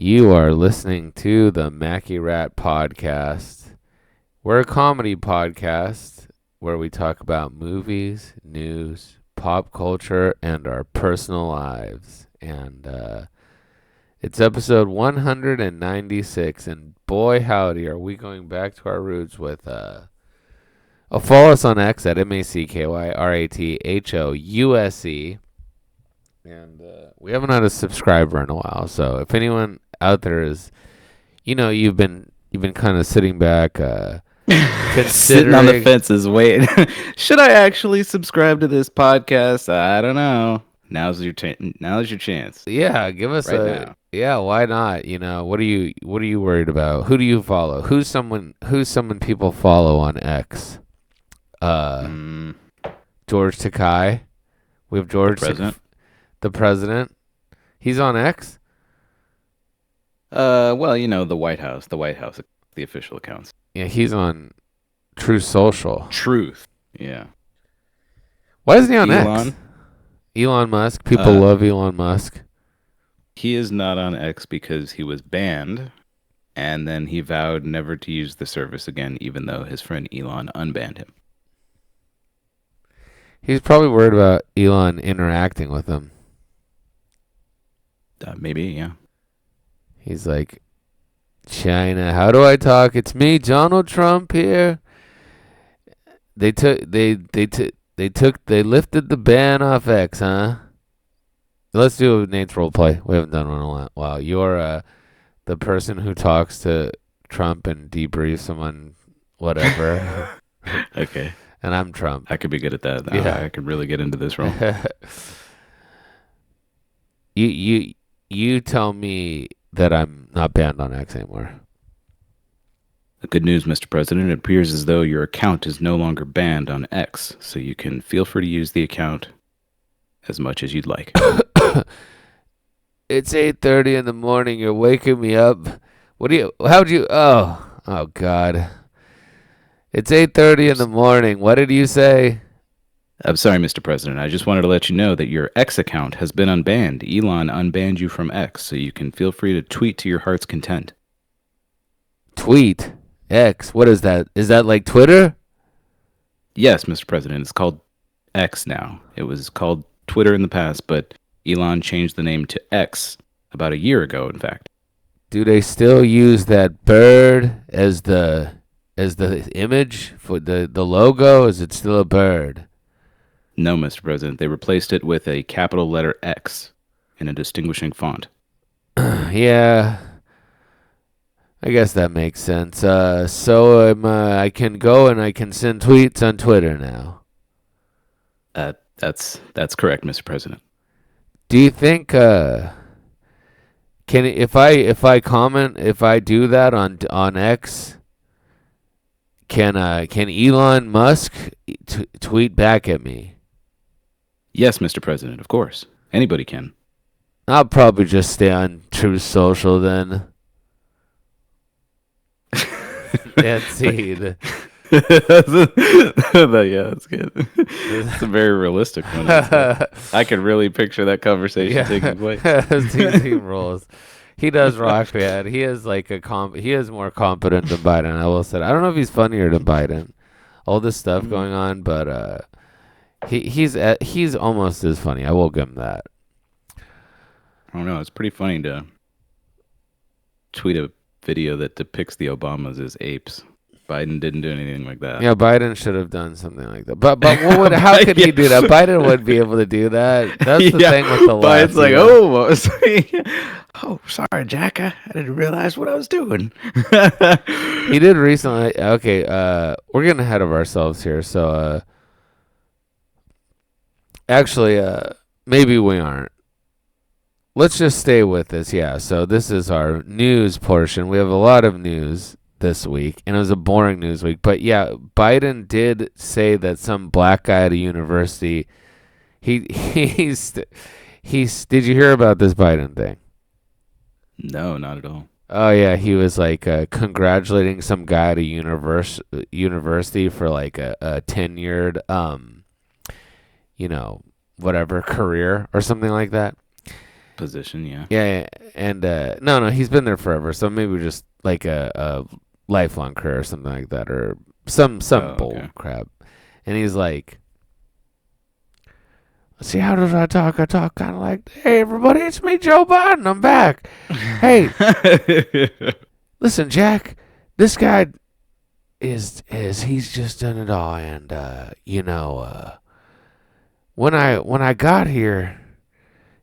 You are listening to the Macky podcast. We're a comedy podcast where we talk about movies, news, pop culture, and our personal lives. And it's episode 196, and boy howdy, are we going back to our roots with follow us on X at MackyRathhouse. And we haven't had a subscriber in a while, so if anyone out there is, you've been kind of sitting back, sitting on the fences, waiting. Should I actually subscribe to this podcast? I don't know. Now's your chance. Yeah, give us now. Yeah. Why not? What are you worried about? Who do you follow? Who's someone people follow on X? George Takei. We have George, the president. He's on X. Well, the White House, the official accounts. Yeah, he's on Truth Social. Truth. Yeah. Why isn't he on X? Elon Musk. People love Elon Musk. He is not on X because he was banned, and then he vowed never to use the service again, even though his friend Elon unbanned him. He's probably worried about Elon interacting with him. Maybe, yeah. He's like, China, how do I talk? It's me, Donald Trump here. They lifted the ban off X, huh? Let's do Nate's role play. We haven't done one in a while. Wow, you're the person who talks to Trump and debriefs him on whatever. Okay. And I'm Trump. I could be good at that. Yeah. I could really get into this role. You tell me that I'm not banned on X anymore. Good news, Mr. President. It appears as though your account is no longer banned on X, so you can feel free to use the account as much as you'd like. It's 8:30 in the morning. You're waking me up. Oh God. It's 8:30 in the morning. What did you say? I'm sorry, Mr. President. I just wanted to let you know that your X account has been unbanned. Elon unbanned you from X, so you can feel free to tweet to your heart's content. Tweet? X? What is that? Is that like Twitter? Yes, Mr. President. It's called X now. It was called Twitter in the past, but Elon changed the name to X about a year ago, in fact. Do they still use that bird as the image for the logo? Is it still a bird? No, Mr. President. They replaced it with a capital letter X in a distinguishing font. Yeah, I guess that makes sense. So I can go and I can send tweets on Twitter now. That's correct, Mr. President. Do you think if I do that on X, can Elon Musk tweet back at me? Yes, Mr. President, of course. Anybody can. I'll probably just stay on Truth Social then. And see. Yeah, that's good. It's a very realistic one. I can really picture that conversation taking place. He rolls. He does rock, man. He is like he is more competent than Biden. I will say. I don't know if he's funnier than Biden. All this stuff going on, but he's almost as funny. I will give him that. I don't know. It's pretty funny to tweet a video that depicts the Obamas as apes. Biden didn't do anything like that. Yeah, Biden should have done something like that. But how could he do that? Biden wouldn't be able to do that. That's the thing with the left. Biden's like, oh, sorry, Jack. I didn't realize what I was doing. He did recently. Okay, we're getting ahead of ourselves here. So, actually, maybe we aren't. Let's just stay with this. Yeah. So this is our news portion. We have a lot of news this week, and it was a boring news week. But yeah, Biden did say that some black guy at a university. Did you hear about this Biden thing? No, not at all. Oh yeah, he was like congratulating some guy at a university for like a tenured whatever career or something like that. position, yeah. Yeah, and no, he's been there forever. So maybe just like a lifelong career or something like that, or some bull Okay. crap. And he's like, see, how does I talk? I talk kind of like, hey, everybody, it's me, Joe Biden. I'm back. Hey, listen, Jack, this guy is he's just done it all, and when I got here,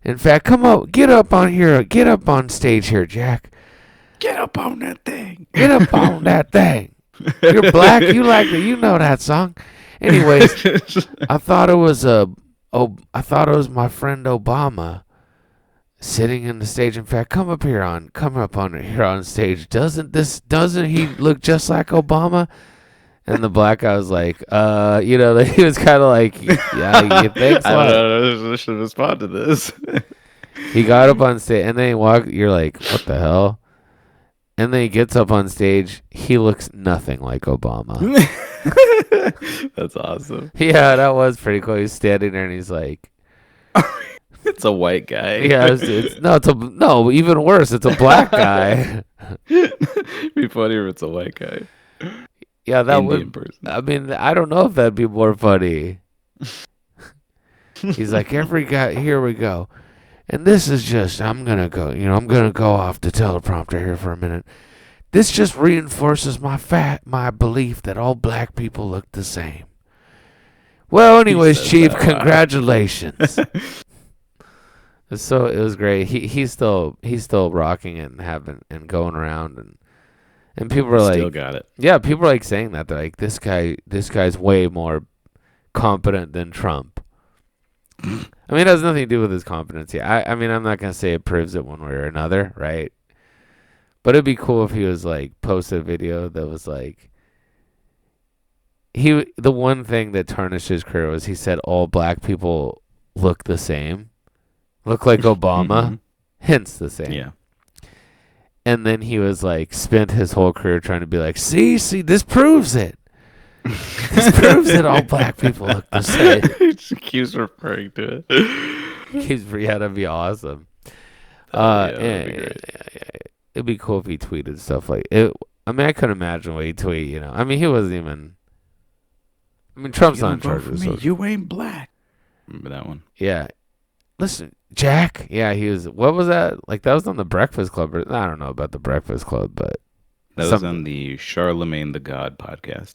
in fact, come up, get up on here, get up on stage here, Jack. Get up on that thing. Get up on that thing. You're black, you like it, you know that song. Anyways, I thought it was my friend Obama sitting in the stage. In fact, come up here on stage. Doesn't he look just like Obama? And the black guy was like, he was kind of like, yeah, you think so? I don't know. I should respond to this. He got up on stage, and then he walked. You're like, what the hell? And then he gets up on stage. He looks nothing like Obama. That's awesome. Yeah, that was pretty cool. He's standing there, and he's like, it's a white guy. yeah, no, even worse. It's a black guy. It'd be funnier if it's a white guy. Yeah, that Indian would. person. I mean, I don't know if that'd be more funny. He's like, every guy. Here we go. And this is just, I'm going to go off the teleprompter here for a minute. This just reinforces my belief that all black people look the same. Well, anyways, Chief, congratulations. So it was great. He's still rocking it and going around and people are like, still got it. Yeah, people are like saying that. They're like, this guy's way more competent than Trump. I mean, it has nothing to do with his competency. I mean, I'm not going to say it proves it one way or another, right? But it'd be cool if he was like, posted a video that was like, the one thing that tarnished his career was he said all black people look the same. Look like Obama. Hence the same. Yeah. And then he was like, spent his whole career trying to be like, see, this proves it. This proves that all black people look the same. He just keeps referring to it. Yeah, that'd be awesome. That'd be great. It'd be cool if he tweeted stuff like it. I mean, I couldn't imagine what he'd tweet. I mean, he wasn't even. I mean, Trump's not in charge of this. You ain't black. Remember that one? Yeah. Listen, Jack. Yeah, he was. What was that? Like that was on the Breakfast Club. I don't know about the Breakfast Club, but that was on the Charlemagne the God podcast.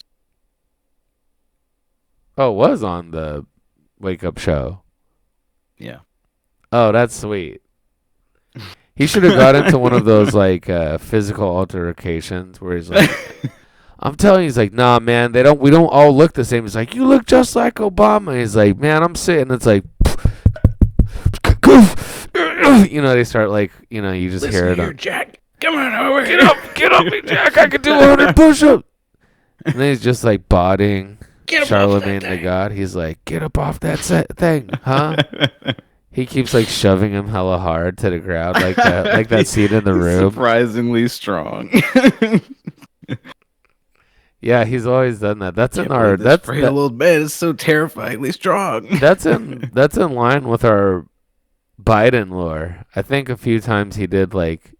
Oh, it was on the Wake Up Show. Yeah. Oh, that's sweet. He should have got into one of those like physical altercations where he's like, I'm telling you, he's like, nah, man, we don't all look the same. He's like, you look just like Obama. He's like, man, I'm sitting. It's like, they start like, you just Listen hear it. Here, Jack, come on over. Get up, Jack. I can do 100 push-ups. And then he's just like bodying Charlemagne the God. He's like, get up off that thing, huh? He keeps like shoving him hella hard to the ground, like that scene in The Room. Surprisingly strong. Yeah, he's always done that. That's in our. That's frail old man is so terrifyingly strong. That's in line with our Biden lore. I think a few times he did like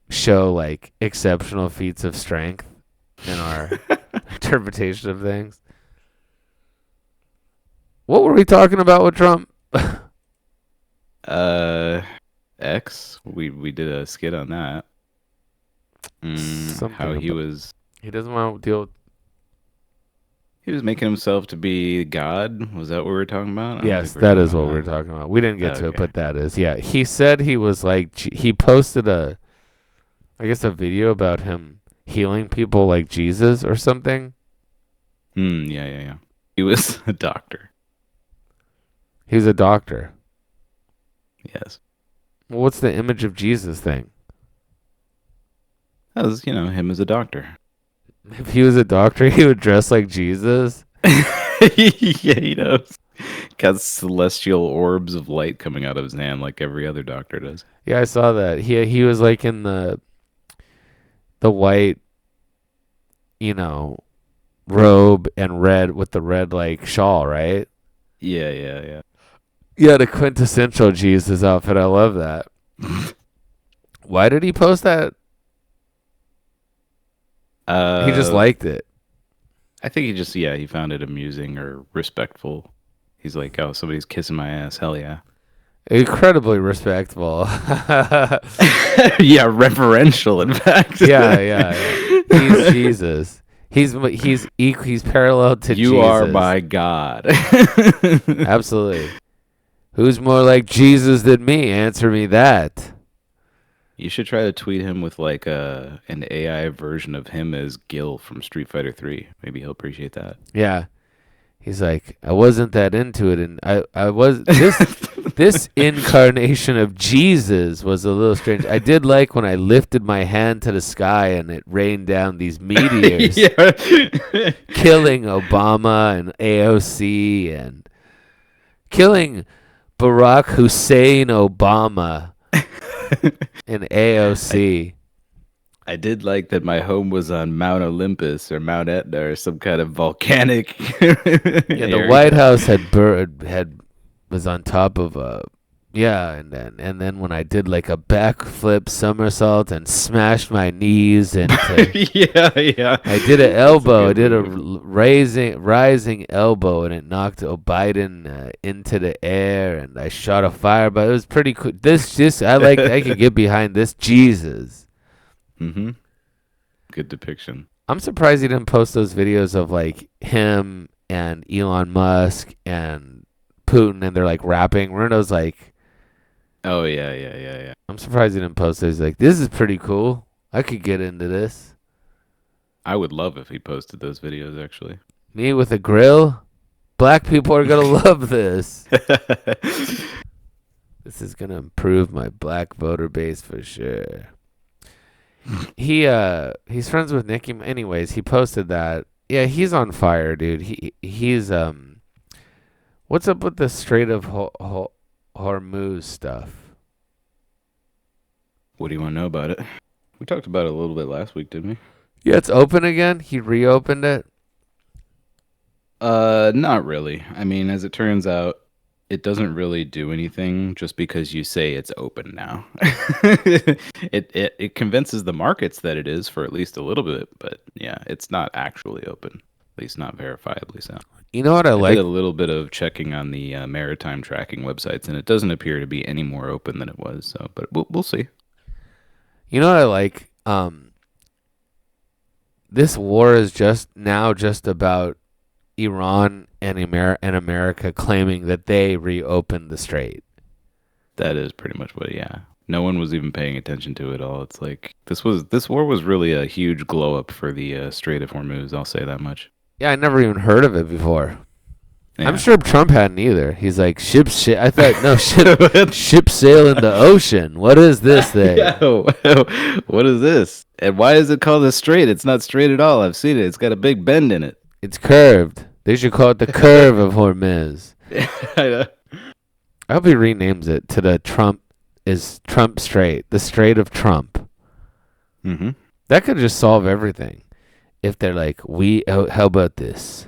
show like exceptional feats of strength in our interpretation of things. What were we talking about with Trump? X. We did a skit on that. How he doesn't want to deal with. He was making himself to be God. Was that what we were talking about? Yes, that is what we're talking about. We didn't get to it, but that is. Yeah, he said he was like, he posted a video about him healing people like Jesus or something. Yeah. He was a doctor. He's a doctor. Yes. Well, what's the image of Jesus thing? That was, him as a doctor. If he was a doctor, he would dress like Jesus. Yeah, he does. Got celestial orbs of light coming out of his hand like every other doctor does. Yeah, I saw that. He was like in the white, robe and red with the red like shawl, right? Yeah. Yeah, the quintessential Jesus outfit. I love that. Why did he post that? He just Uh, liked it. I think he found it amusing or respectful. He's like, oh, somebody's kissing my ass. Hell yeah. Incredibly respectful. Yeah, reverential, in fact. Yeah. He's Jesus. He's parallel to You Jesus. are my God. Absolutely. Who's more like Jesus than me? Answer me that. You should try to tweet him with like an AI version of him as Gil from Street Fighter 3. Maybe he'll appreciate that. Yeah. He's like, I wasn't that into it, and I was this incarnation of Jesus was a little strange. I did like when I lifted my hand to the sky and it rained down these meteors, Yeah. killing Obama and AOC and killing Barack Hussein Obama and AOC. I did like that my home was on Mount Olympus or Mount Etna or some kind of volcanic Yeah, the area. White House was on top of and then when I did like a backflip somersault and smashed my knees into Yeah. I did an elbow. I did a movie. rising elbow, and it knocked Biden into the air, and I shot a fire. But it was pretty cool. I could get behind this Jesus. Mm-hmm. Good depiction. I'm surprised he didn't post those videos of like him and Elon Musk and Putin, and they're like rapping. Remember those like? Oh yeah. I'm surprised he didn't post those. Like, this is pretty cool. I could get into this. I would love if he posted those videos actually. Me with a grill. Black people are gonna love this. This is gonna improve my black voter base for sure. He's friends with Nicki. Anyways, he posted that. Yeah, he's on fire, dude. He's what's up with the Strait of Hormuz stuff? What do you want to know about it? We talked about it a little bit last week, didn't we? Yeah, it's open again. He reopened it. Not really. I mean, as it turns out, it doesn't really do anything just because you say it's open now. It convinces the markets that it is for at least a little bit, but yeah, it's not actually open, at least not verifiably so. You know what I I like? did a little bit of checking on the maritime tracking websites, and it doesn't appear to be any more open than it was. So, but we'll see. You know what I like? This war is just about Iran and America claiming that they reopened the strait. That is pretty much what. Yeah, no one was even paying attention to it all. It's like this war was really a huge glow up for the Strait of Hormuz. I'll say that much. Yeah, I never even heard of it before. Yeah. I'm sure Trump hadn't either. He's like, ship. I thought, no, ship sail in the ocean. What is this thing? What is this? And why is it called a strait? It's not straight at all. I've seen it. It's got a big bend in it. It's curved. They should call it the curve of Hormuz. I know. I hope he renames it to the Trump Strait, the Strait of Trump. Mm-hmm. That could just solve everything. If they're like, how about this?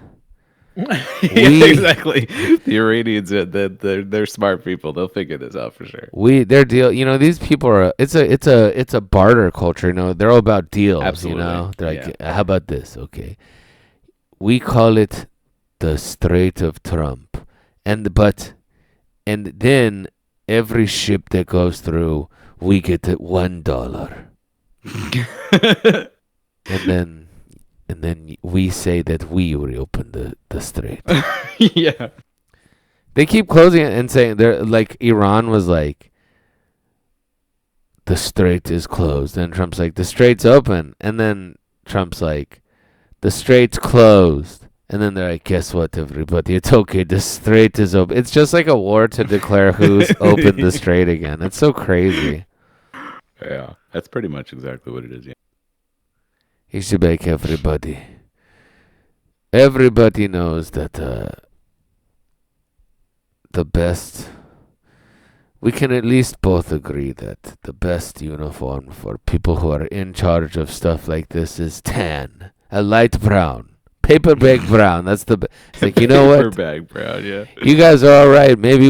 Exactly. The Iranians, they're smart people. They'll figure this out for sure. Their deal. These people are. It's a barter culture. They're all about deals. Absolutely. They're like, how about this? Okay, we call it the Strait of Trump, and then every ship that goes through, we get $1, and then we say that we reopen the strait. Yeah. They keep closing it and saying they're like Iran was like the strait is closed, and Trump's like the strait's open, and then Trump's like the strait's closed, and then they're like, guess what, everybody, it's okay, the strait is open. It's just like a war to declare who's opened the strait again. It's so crazy. Yeah, that's pretty much exactly what it is. Yeah. He should make everybody knows that the best. We can at least both agree that the best uniform for people who are in charge of stuff like this is tan, a light brown, Paper Bag Brown. That's the. It's like, you know Paper what? bag brown, yeah. You guys are all right. Maybe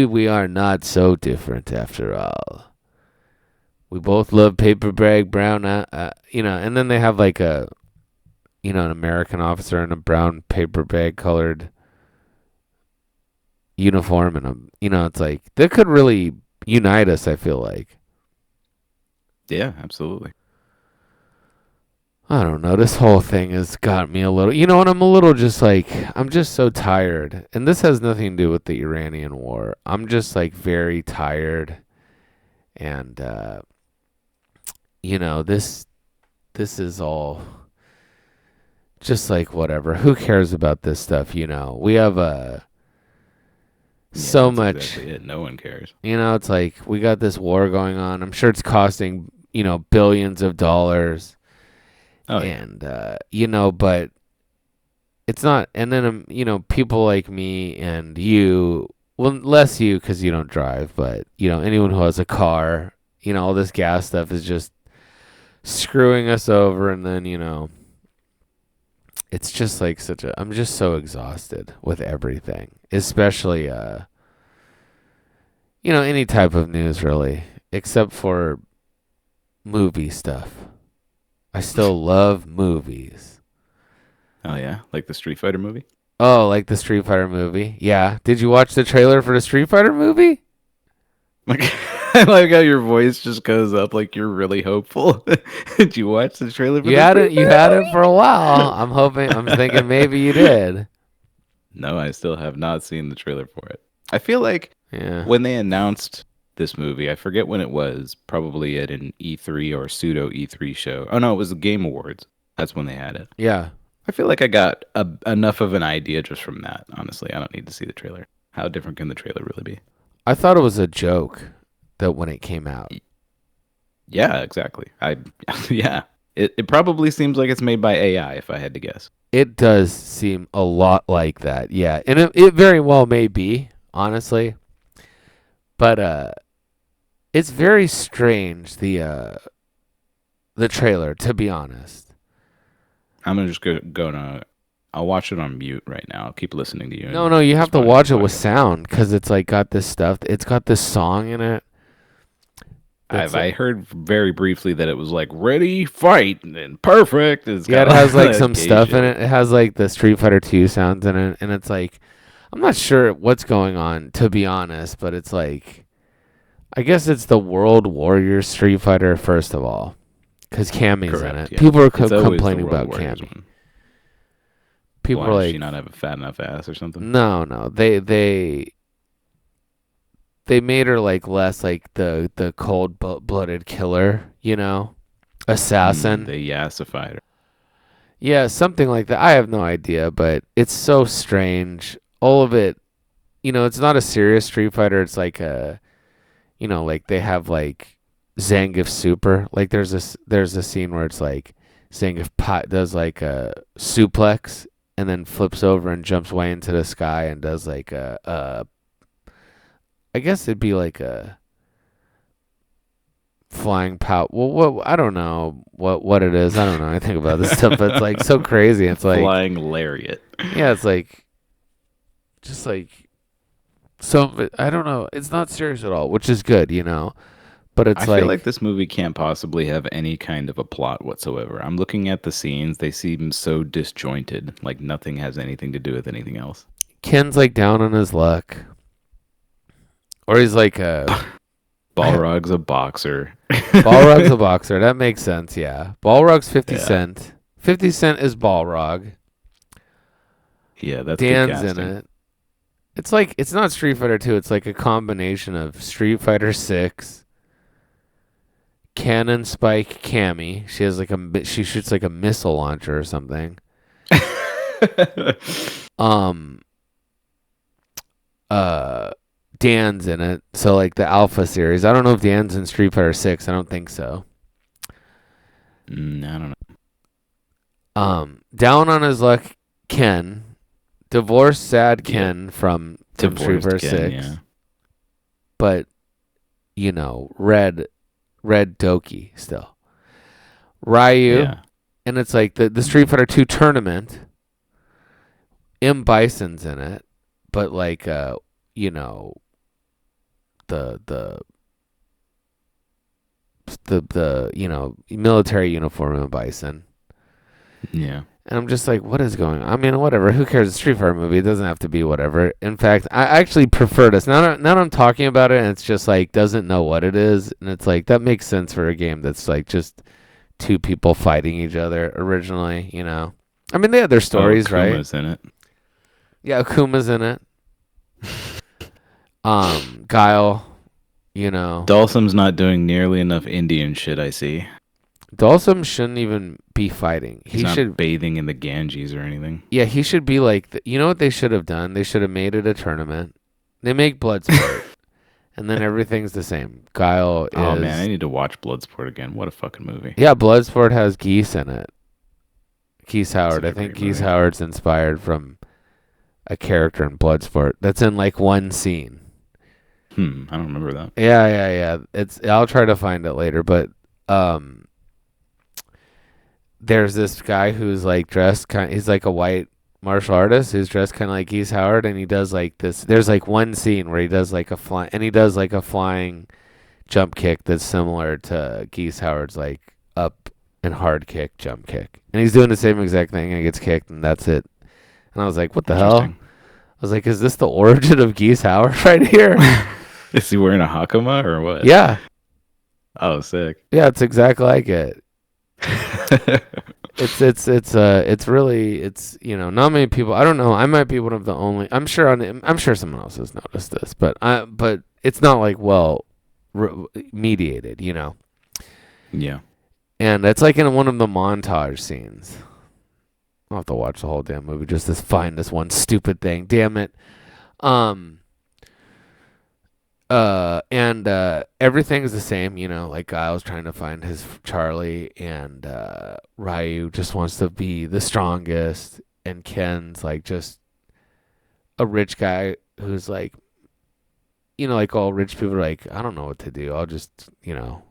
we are not so different after all. We both love Paper Bag Brown. And then they have like an American officer in a brown paper bag colored uniform, and it's like that could really unite us. I feel like. Yeah, absolutely. I don't know. This whole thing has got me a little, and I'm a little just like, I'm just so tired. And this has nothing to do with the Iranian war. I'm just like very tired. And, this is all just like whatever. Who cares about this stuff? We have Yeah, so that's much, exactly it. No one cares. it's like we got this war going on. I'm sure it's costing, billions of dollars. Oh, yeah. And, but it's not. And then, people like me and you, well, less you because you don't drive, but, anyone who has a car, all this gas stuff is just screwing us over. And then, it's just like I'm just so exhausted with everything, especially, any type of news really, except for movie stuff. I still love movies. Oh, yeah? Like the Street Fighter movie? Oh, like the Street Fighter movie? Yeah. Did you watch the trailer for the Street Fighter movie? Like, I like how your voice just goes up like you're really hopeful. Did you watch the trailer for You the had Street it. You Fighter had it movie? for a while. I'm thinking maybe you did. No, I still have not seen the trailer for it. I feel like Yeah. when they announced this movie, I forget when it was, probably at an E3 or pseudo E3 show. Oh, no, it was the Game Awards. That's when they had it. Yeah. I feel like I got enough of an idea just from that, honestly. I don't need to see the trailer. How different can the trailer really be? I thought it was a joke that when it came out. Yeah, exactly. Yeah. It probably seems like it's made by AI, if I had to guess. It does seem a lot like that. Yeah. And it very well may be, honestly. But it's very strange, the trailer, to be honest. I'm gonna just I'll watch it on mute right now. I'll keep listening to you. No, you have to watch it with sound because it's like got this stuff. It's got this song in it. I heard very briefly that it was like ready, fight, and perfect. It's Yeah, got it has like that some gay stuff shit. in it. It has like the Street Fighter 2 sounds in it, and it's like I'm not sure what's going on, to be honest, but it's like I guess it's the World Warrior Street Fighter first of all, because Cammy's in Correct, it. yeah. People are It's always the complaining World about Warriors Cammy. one. People Why are does like, she not have a fat enough ass or something? no, they made her like less like the cold-blooded killer, assassin. They yassified her. Yeah, something like that. I have no idea, but it's so strange. All of it, it's not a serious Street Fighter. It's like like they have like Zangief Super. Like there's a scene where it's like Zangief does like a suplex and then flips over and jumps way into the sky and does like I guess it'd be like a flying pow. Well, what I don't know what it is. I don't know anything about this stuff. But it's like so crazy. It's like Flying lariat. yeah, it's like just like so. I don't know. It's not serious at all, which is good, But it's I feel like this movie can't possibly have any kind of a plot whatsoever. I'm looking at the scenes; they seem so disjointed. Like nothing has anything to do with anything else. Ken's like down on his luck, or he's like Balrog's a boxer. Balrog's a boxer. That makes sense. Yeah, Balrog's 50 Yeah. Cent. 50 Cent is Balrog. Yeah, that's Dan's good in casting. it. It's like it's not Street Fighter 2. It's like a combination of Street Fighter 6, Cannon Spike Cammy. She has like she shoots like a missile launcher or something. Dan's in it. So like the Alpha series. I don't know if Dan's in Street Fighter 6. I don't think so. I don't know. Down on his luck, Ken. Divorced sad Ken from Street Divorced Fighter Ken, 6. yeah. But red Doki still. Ryu. Yeah. And it's like the Street Fighter 2 tournament. M. Bison's in it, but like you know, the the military uniform M. Bison. Yeah. And I'm just like, what is going on? I mean, whatever. Who cares? It's a Street Fighter movie. It doesn't have to be whatever. In fact, I actually prefer this. Now that I'm talking about it and it's just like doesn't know what it is. And it's like, that makes sense for a game that's like just two people fighting each other originally, you know? I mean, they had their stories, right? Akuma's in it. Yeah, Akuma's in it. Guile, you know. Dalsum's not doing nearly enough Indian shit, I see. Dalsum shouldn't even be fighting. He's He not should, bathing in the Ganges or anything. yeah, he should be like, you know what they should have done? They should have made it a tournament. They make Bloodsport, and then everything's the same. Guile is. Oh man, I need to watch Bloodsport again. What a fucking movie. Yeah, Bloodsport has Geese in it. Geese Howard. Such I a think great Geese movie. Howard's inspired from a character in Bloodsport that's in like one scene. I don't remember that. Yeah. I'll try to find it later, but there's this guy who's like dressed he's like a white martial artist who's dressed kind of like Geese Howard, and he does like this. There's like one scene where he does like a flying jump kick that's similar to Geese Howard's like up and hard kick jump kick, and he's doing the same exact thing and he gets kicked and that's it. And I was like, what the hell? I was like, is this the origin of Geese Howard right here? Is he wearing a hakama or what? Yeah. Oh, sick. Yeah, it's exactly like it. It's really, not many people. I don't know. I might be one of the only. I'm sure someone else has noticed this, but it's not like mediated, you know. Yeah. And it's like in one of the montage scenes. I'll have to watch the whole damn movie just to find this one stupid thing. Damn it. And everything's the same, you know, like Guile's trying to find his Charlie, and Ryu just wants to be the strongest, and Ken's like just a rich guy who's like, you know, like all rich people are like, I don't know what to do. I'll just,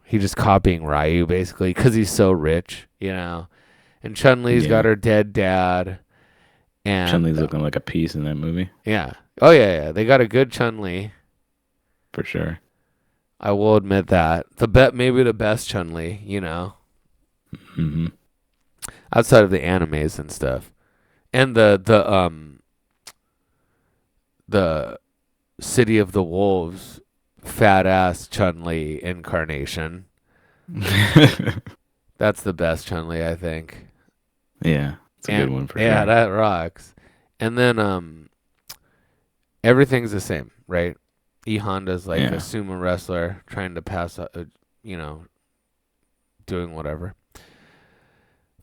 he's just copying Ryu basically because he's so rich, you know. And Chun-Li's got her dead dad. And Chun-Li's looking like a piece in that movie. Yeah. Oh, yeah. They got a good Chun-Li. For sure. I will admit that. Maybe the best Chun-Li, you know. Mm-hmm. Outside of the animes and stuff. And the City of the Wolves fat ass Chun-Li incarnation. That's the best Chun-Li, I think. Yeah, it's a good one for sure. Yeah, that rocks. And then everything's the same, right? E Honda's like a sumo wrestler trying to pass, doing whatever.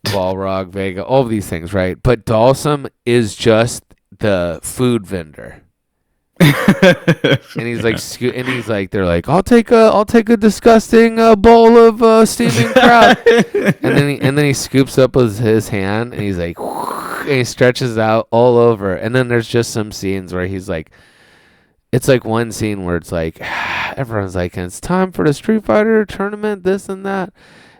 Balrog, Vega, all of these things, right? But Dalsum is just the food vendor. And he's like, they're like, I'll take a disgusting bowl of steaming crab, and then he scoops up with his hand and he's like, and he stretches out all over, and then there's just some scenes where he's like, it's like one scene where it's like, everyone's like, it's time for the Street Fighter tournament, this and that,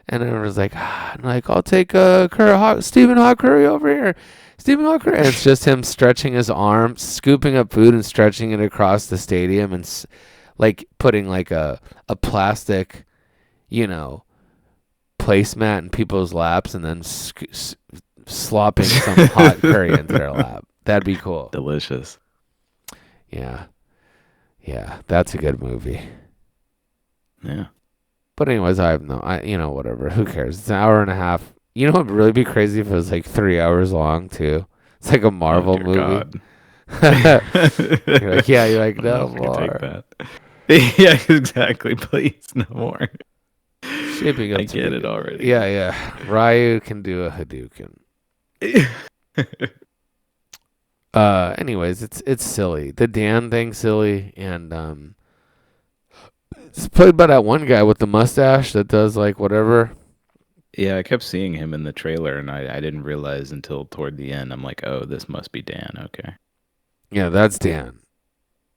and everyone's like, I'll take Stephen Hawk Curry over here. Stephen Hawker, and it's just him stretching his arm, scooping up food and stretching it across the stadium, and like putting like a plastic, placemat in people's laps, and then slopping some hot curry into their lap. That'd be cool. Delicious. Yeah, that's a good movie. Yeah. But anyways, whatever. Who cares? It's an hour and a half. You know what would really be crazy if it was like 3 hours long too? It's like a Marvel movie. God. You're like, no more. Yeah, exactly. Please, no more. Shaping up I get it already. Yeah. Ryu can do a Hadouken. Anyways, it's silly. The Dan thing's silly, and it's played by that one guy with the mustache that does like whatever. Yeah, I kept seeing him in the trailer, and I didn't realize until toward the end. I'm like, oh, this must be Dan. Okay. Yeah, that's Dan.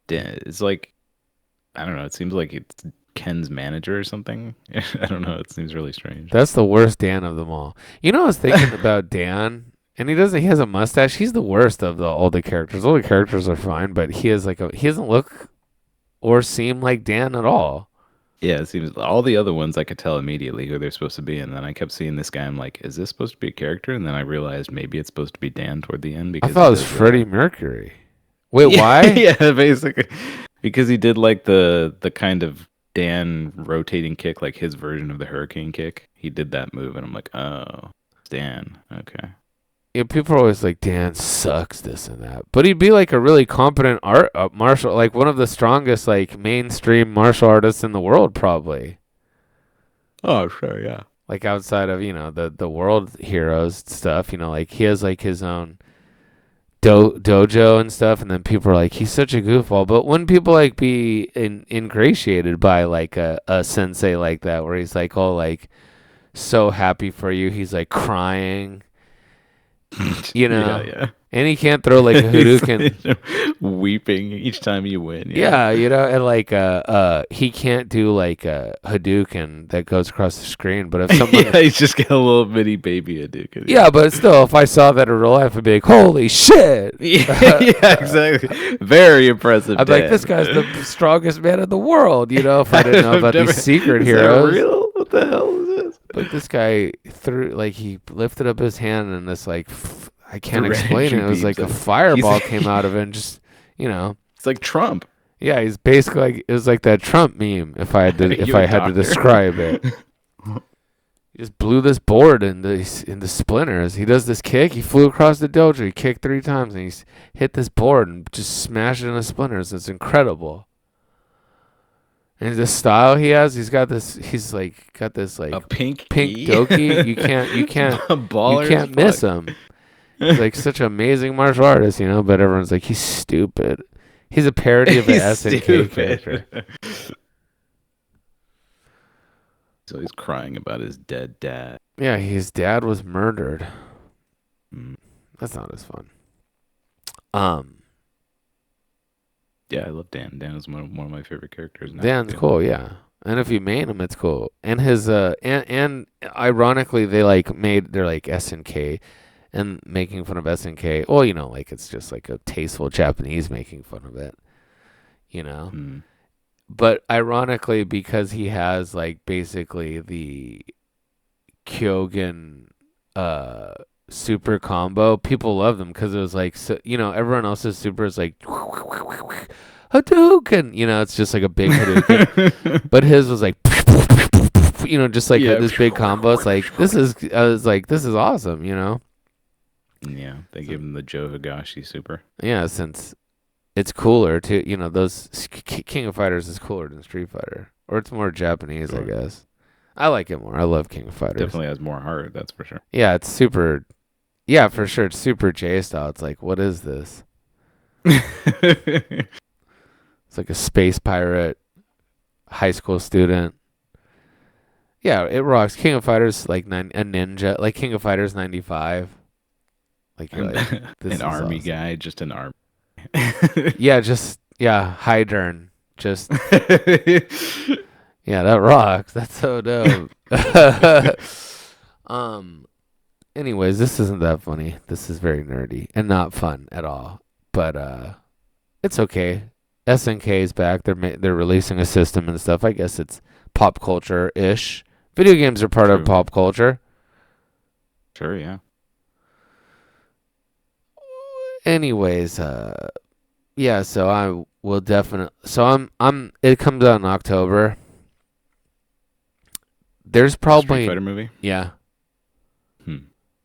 Dan. It's like, I don't know. It seems like it's Ken's manager or something. I don't know. It seems really strange. That's the worst Dan of them all. I was thinking about Dan And he has a mustache. He's the worst of all the characters. All the characters are fine, but he doesn't look or seem like Dan at all. Yeah, it seems all the other ones I could tell immediately who they're supposed to be, and then I kept seeing this guy. I'm like, is this supposed to be a character? And then I realized maybe it's supposed to be Dan toward the end I because thought he it was does Freddie Mercury. Wait, yeah, why? yeah, basically, because he did like the kind of Dan rotating kick, like his version of the hurricane kick. He did that move, and I'm like, oh, it's Dan. Okay. Yeah, people are always like, Dan sucks, this and that. But he'd be like a really competent martial, like one of the strongest, like mainstream martial artists in the world, probably. Oh, sure, yeah. Like outside of the world heroes stuff, like he has like his own dojo and stuff, and then people are like, he's such a goofball. But wouldn't people like be ingratiated by like a sensei like that, where he's like all like so happy for you, he's like crying. Yeah. And he can't throw like a Hadouken. Weeping each time you win. Yeah, and like he can't do like a Hadouken that goes across the screen. But if someone, yeah, he's just got a little bitty baby Hadouken. Yeah, but still, if I saw that in real life, I'd be like, holy shit! yeah, exactly. Very impressive. I'd be like, this guy's the strongest man in the world. If I didn't know about these secret heroes. Is that real? What the hell is this? But this guy he lifted up his hand and this like I can't explain it. It was like a fireball came out of it and just It's like Trump. Yeah, he's basically like it was like that Trump meme if I had to describe it. He just blew this board into splinters. He does this kick. He flew across the dojo. He kicked 3 times and he's hit this board and just smashed it into splinters. It's incredible. And the style he has, he's got this like a pink doki. You can't miss him. He's like such an amazing martial artist, but everyone's like, he's stupid. He's a parody of an SNK character. So he's crying about his dead dad. Yeah, his dad was murdered. Mm. That's not as fun. Yeah, I love Dan. Dan is one of my favorite characters. Dan's cool, yeah. And if you main him, it's cool. And his and ironically, they're like SNK, and making fun of SNK. Well, like it's just like a tasteful Japanese making fun of it. Mm. But ironically, because he has like basically the Kyogen super combo, people love them because it was like everyone else's super is like Hadouken, it's just like a big Hadouken, but his was like just like this big combo. It's like I was like, this is awesome, Yeah, they gave him the Joe Higashi super. Yeah, since it's cooler too. Those King of Fighters is cooler than Street Fighter, or it's more Japanese, I guess. I like it more. I love King of Fighters. Definitely has more heart, that's for sure. Yeah, it's super. Yeah, for sure. It's super J style. It's like, what is this? It's like a space pirate, high school student. Yeah, it rocks. King of Fighters like a ninja, like King of Fighters 95. Like you're like an army awesome. Guy, just an army. Yeah, Hydern. Just yeah, that rocks. That's so dope. Anyways, this isn't that funny. This is very nerdy and not fun at all. But it's okay. SNK is back. They're releasing a system and stuff. I guess it's pop culture ish. Video games are part of pop culture. Sure, yeah. Anyways, yeah. So I will definitely. So I'm. It comes out in October. There's probably Street Fighter movie. Yeah.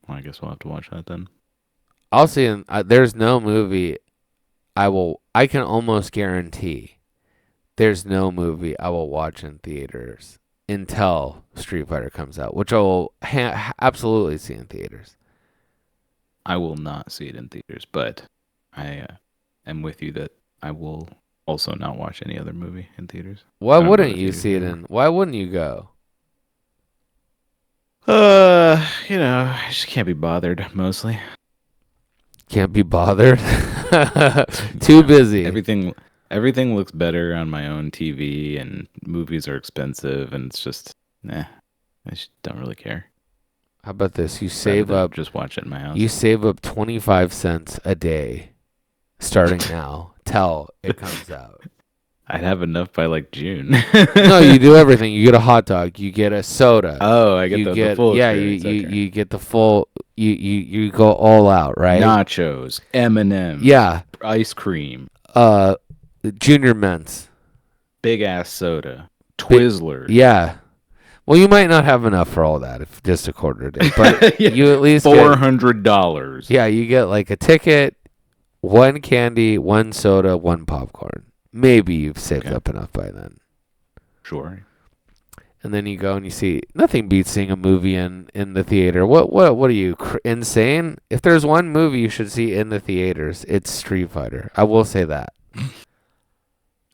Well, I guess we'll have to watch that then. I'll see. There's no movie. I can almost guarantee. There's no movie I will watch in theaters until Street Fighter comes out, which I will absolutely see in theaters. I will not see it in theaters, but I am with you that I will also not watch any other movie in theaters. Why wouldn't you see it in? Why wouldn't you go? I just can't be bothered mostly. Can't be bothered. Too busy. Everything looks better on my own TV, and movies are expensive, and it's just, I just don't really care. How about this? Just watch it in my house. You save up 25 cents a day starting now till it comes out. I'd have enough by like June. No, you do everything. You get a hot dog, you get a soda. Oh, I get the full experience. You get the full you go all out, right? Nachos, M&M's, Yeah. ice cream, Junior Mints. big ass soda, Twizzlers. Yeah. Well, you might not have enough for all that, if just a quarter a day, but Yeah. you at least $400. Yeah, you get like a ticket, one candy, one soda, one popcorn. Maybe you've saved up enough by then. Sure. And then you go and you see, nothing beats seeing a movie in the theater. What are you, insane? If there's one movie you should see in the theaters, it's Street Fighter. I will say that.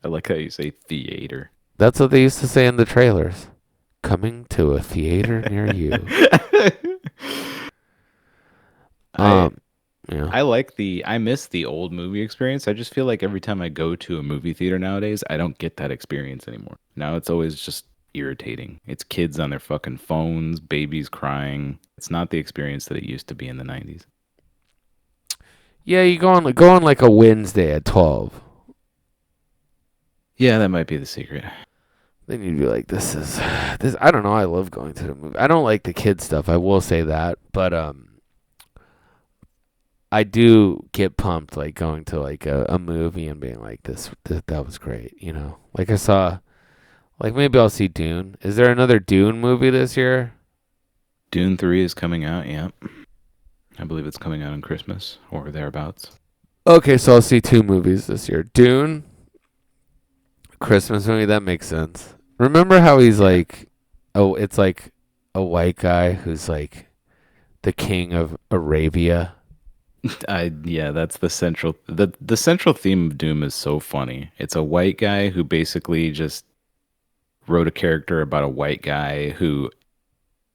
I like how you say theater. That's what they used to say in the trailers. Coming to a theater near you. Yeah. I miss the old movie experience. I just feel like every time I go to a movie theater nowadays, I don't get that experience anymore. Now it's always just irritating. It's kids on their fucking phones, babies crying. It's not the experience that it used to be in the 90s. Yeah, you go on like a Wednesday at 12. Yeah, that might be the secret. Then you'd be like, this. I don't know. I love going to the movie. I don't like the kid stuff. I will say that, but I do get pumped like going to like a movie and being like, that was great. You know, like I saw, like maybe I'll see Dune. Is there another Dune movie this year? Dune 3 is coming out. Yeah, I believe it's coming out on Christmas or thereabouts. Okay, so I'll see 2 movies this year. Dune, Christmas movie. That makes sense. Remember how he's like, it's like a white guy who's like the king of Arabia. Yeah, that's the central theme of Doom is so funny. It's a white guy who basically just wrote a character about a white guy who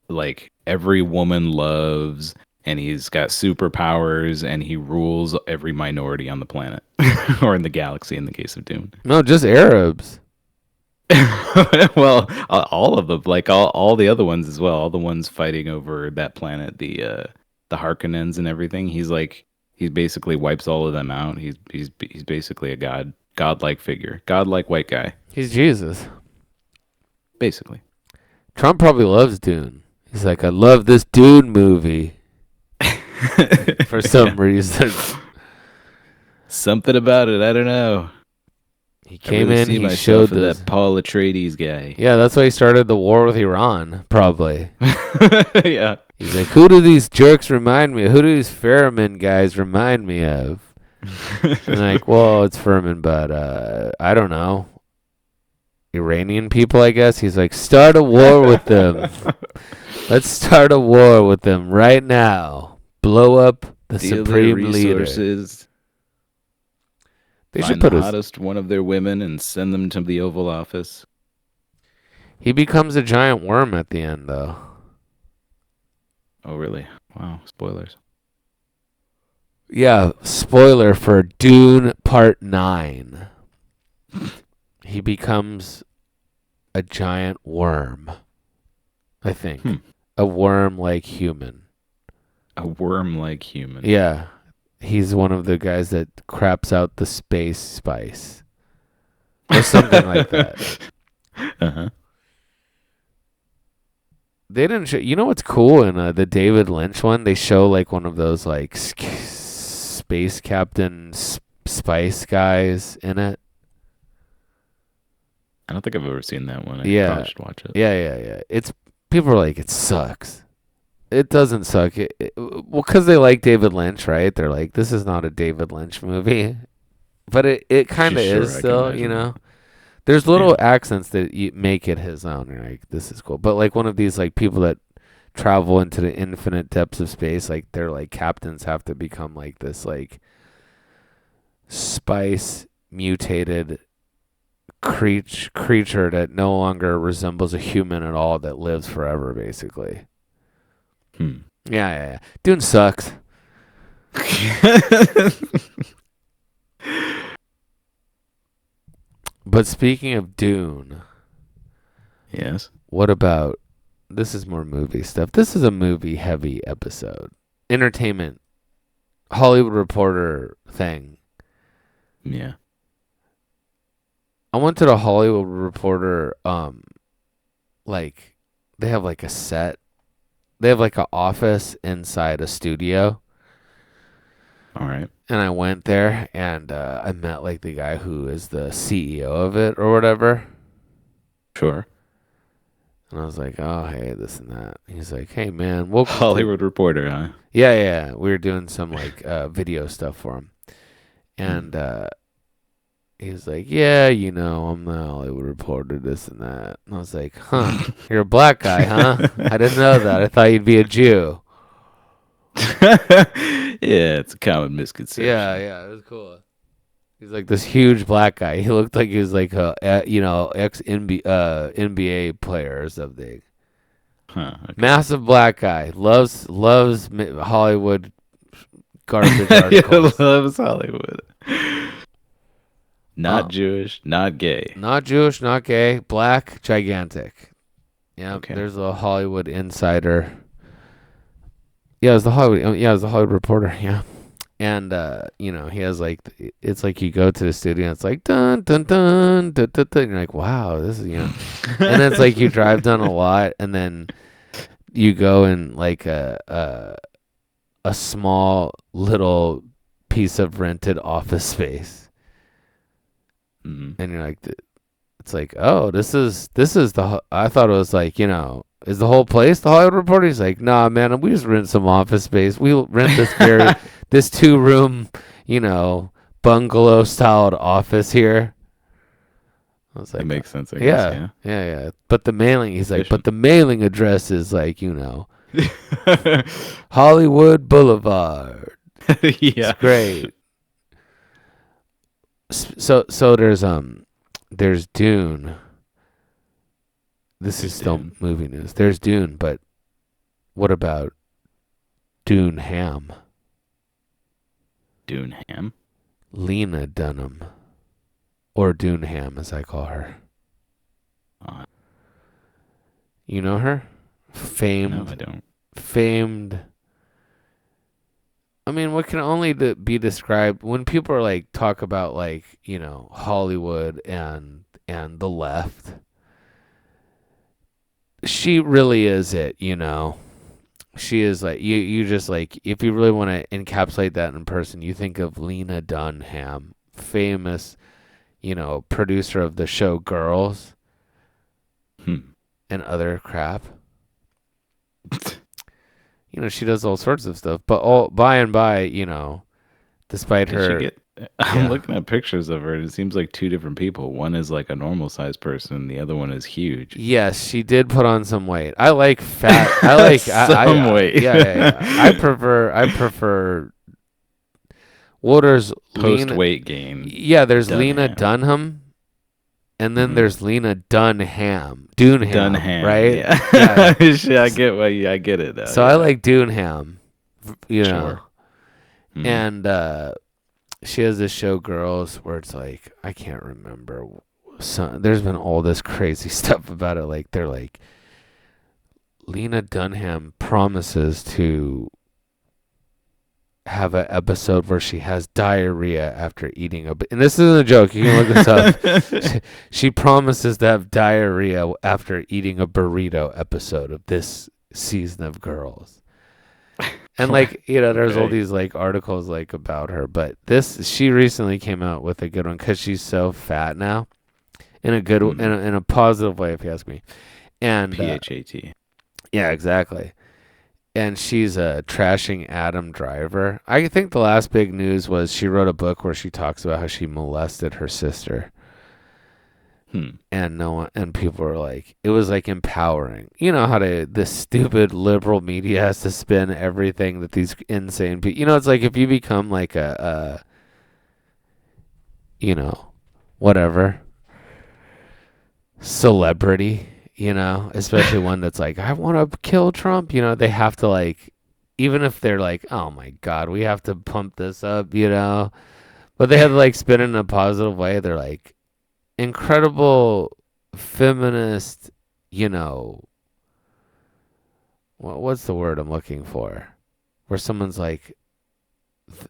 like every woman loves, and he's got superpowers, and he rules every minority on the planet or in the galaxy in the case of Dune. No, just Arabs. Well, all of them, like all the other ones as well. All the ones fighting over that planet, the Harkonnens and everything. He basically wipes all of them out. He's basically a godlike figure, godlike white guy. He's Jesus. Basically. Trump probably loves Dune. He's like, I love this Dune movie. For some reason. Something about it, I don't know. He came in, he showed that Paul Atreides guy. Yeah, that's why he started the war with Iran, probably. Yeah. He's like, who do these jerks remind me of? Who do these Furman guys remind me of? And like, well, it's Furman, but I don't know. Iranian people, I guess. He's like, start a war with them. Let's start a war with them right now. Blow up the supreme leader. They should put the hottest one of their women and send them to the Oval Office. He becomes a giant worm at the end, though. Oh, really? Wow. Spoilers. Yeah, spoiler for Dune Part 9. He becomes a giant worm, I think. A worm-like human. A worm-like human. Yeah. He's one of the guys that craps out the space spice. Or something like that. Uh-huh. They didn't show... You know what's cool in the David Lynch one? They show like one of those like space captain spice guys in it. I don't think I've ever seen that one. I probably should watch it. Yeah. It's people are like, it sucks. It doesn't suck. Well, because they like David Lynch, right? They're like, this is not a David Lynch movie. But it kind of is still, you know? There's little accents that make it his own. You're like, this is cool. But like one of these like people that travel into the infinite depths of space, like their like captains have to become like this like spice mutated creature that no longer resembles a human at all, that lives forever, basically. Yeah. Dune sucks. But speaking of Dune, yes. What about this is more movie stuff. This is a movie heavy episode. Entertainment, Hollywood Reporter thing. Yeah. I went to the Hollywood Reporter, like, they have like a set. They have like an office inside a studio. All right. And I went there and I met like the guy who is the CEO of it or whatever. Sure. And I was like, oh, hey, this and that. He's like, hey, man, welcome to... Hollywood Reporter, huh? Yeah. We were doing some like video stuff for him. And he was like, yeah, I'm the Hollywood Reporter, this and that. And I was like, huh, you're a black guy, huh? I didn't know that. I thought you'd be a Jew. Yeah, it's a common misconception. Yeah, it was cool. He's like this huge black guy. He looked like he was like a ex NBA player or something. Huh. Okay. Massive black guy. Loves Hollywood garbage articles. Yeah, loves Hollywood. Not Jewish, not gay. Not Jewish, not gay. Black, gigantic. Yeah, Okay. There's a Hollywood insider. Yeah, it was the Hollywood Reporter. Yeah. And he has like, it's like you go to the studio and it's like dun dun dun dun dun, dun. And you're like, wow, this is and it's like you drive down a lot and then you go in like a small little piece of rented office space, and you're like, it's like, oh, this is I thought it was like, is the whole place the Hollywood Reporter? He's like, nah, man, we just rent some office space. We rent this this 2-room, bungalow-styled office here. I was like, that makes sense, I guess. Yeah. But the mailing, he's like, but the mailing address is like, Hollywood Boulevard. Yeah. It's great. So there's Dune. This is still movie news. There's Dune, but what about Dune Ham? Dune Ham? Lena Dunham. Or Dune Ham, as I call her. You know her? No, I don't. Famed. I mean, what can only be described when people are like talk about like, Hollywood and the left. She really is it, She is like you just like, if you really want to encapsulate that in person, you think of Lena Dunham, famous, producer of the show Girls and other crap. She does all sorts of stuff, but by and by, despite her, I'm looking at pictures of her, and it seems like two different people. One is like a normal sized person, the other one is huge. Yes, she did put on some weight. I like fat. I like some weight. Yeah. I prefer. Well, there's post weight gain. Yeah, there's Lena Dunham, and then there's Lena Dunham. Dunham, right? Yeah. I get I get it now. So I like Dunham, Sure. And she has this show Girls where it's like, I can't remember. There's been all this crazy stuff about it. Like they're like, Lena Dunham promises to have an episode where she has diarrhea after eating and this isn't a joke, you can look this up. She promises to have diarrhea after eating a burrito episode of this season of Girls. And like, there's all these like articles like about her, but she recently came out with a good one because she's so fat now, in a good in a positive way, if you ask me. And PHAT. Yeah, exactly. And she's trashing Adam Driver. I think the last big news was she wrote a book where she talks about how she molested her sister. And people were like, it was like empowering. You know how this stupid liberal media has to spin everything that these insane people. It's like if you become like a whatever celebrity. Especially one that's like, I want to kill Trump. They have to like, even if they're like, oh my God, we have to pump this up, but they have to like spin it in a positive way. They're like, incredible feminist, what's the word I'm looking for? Where someone's like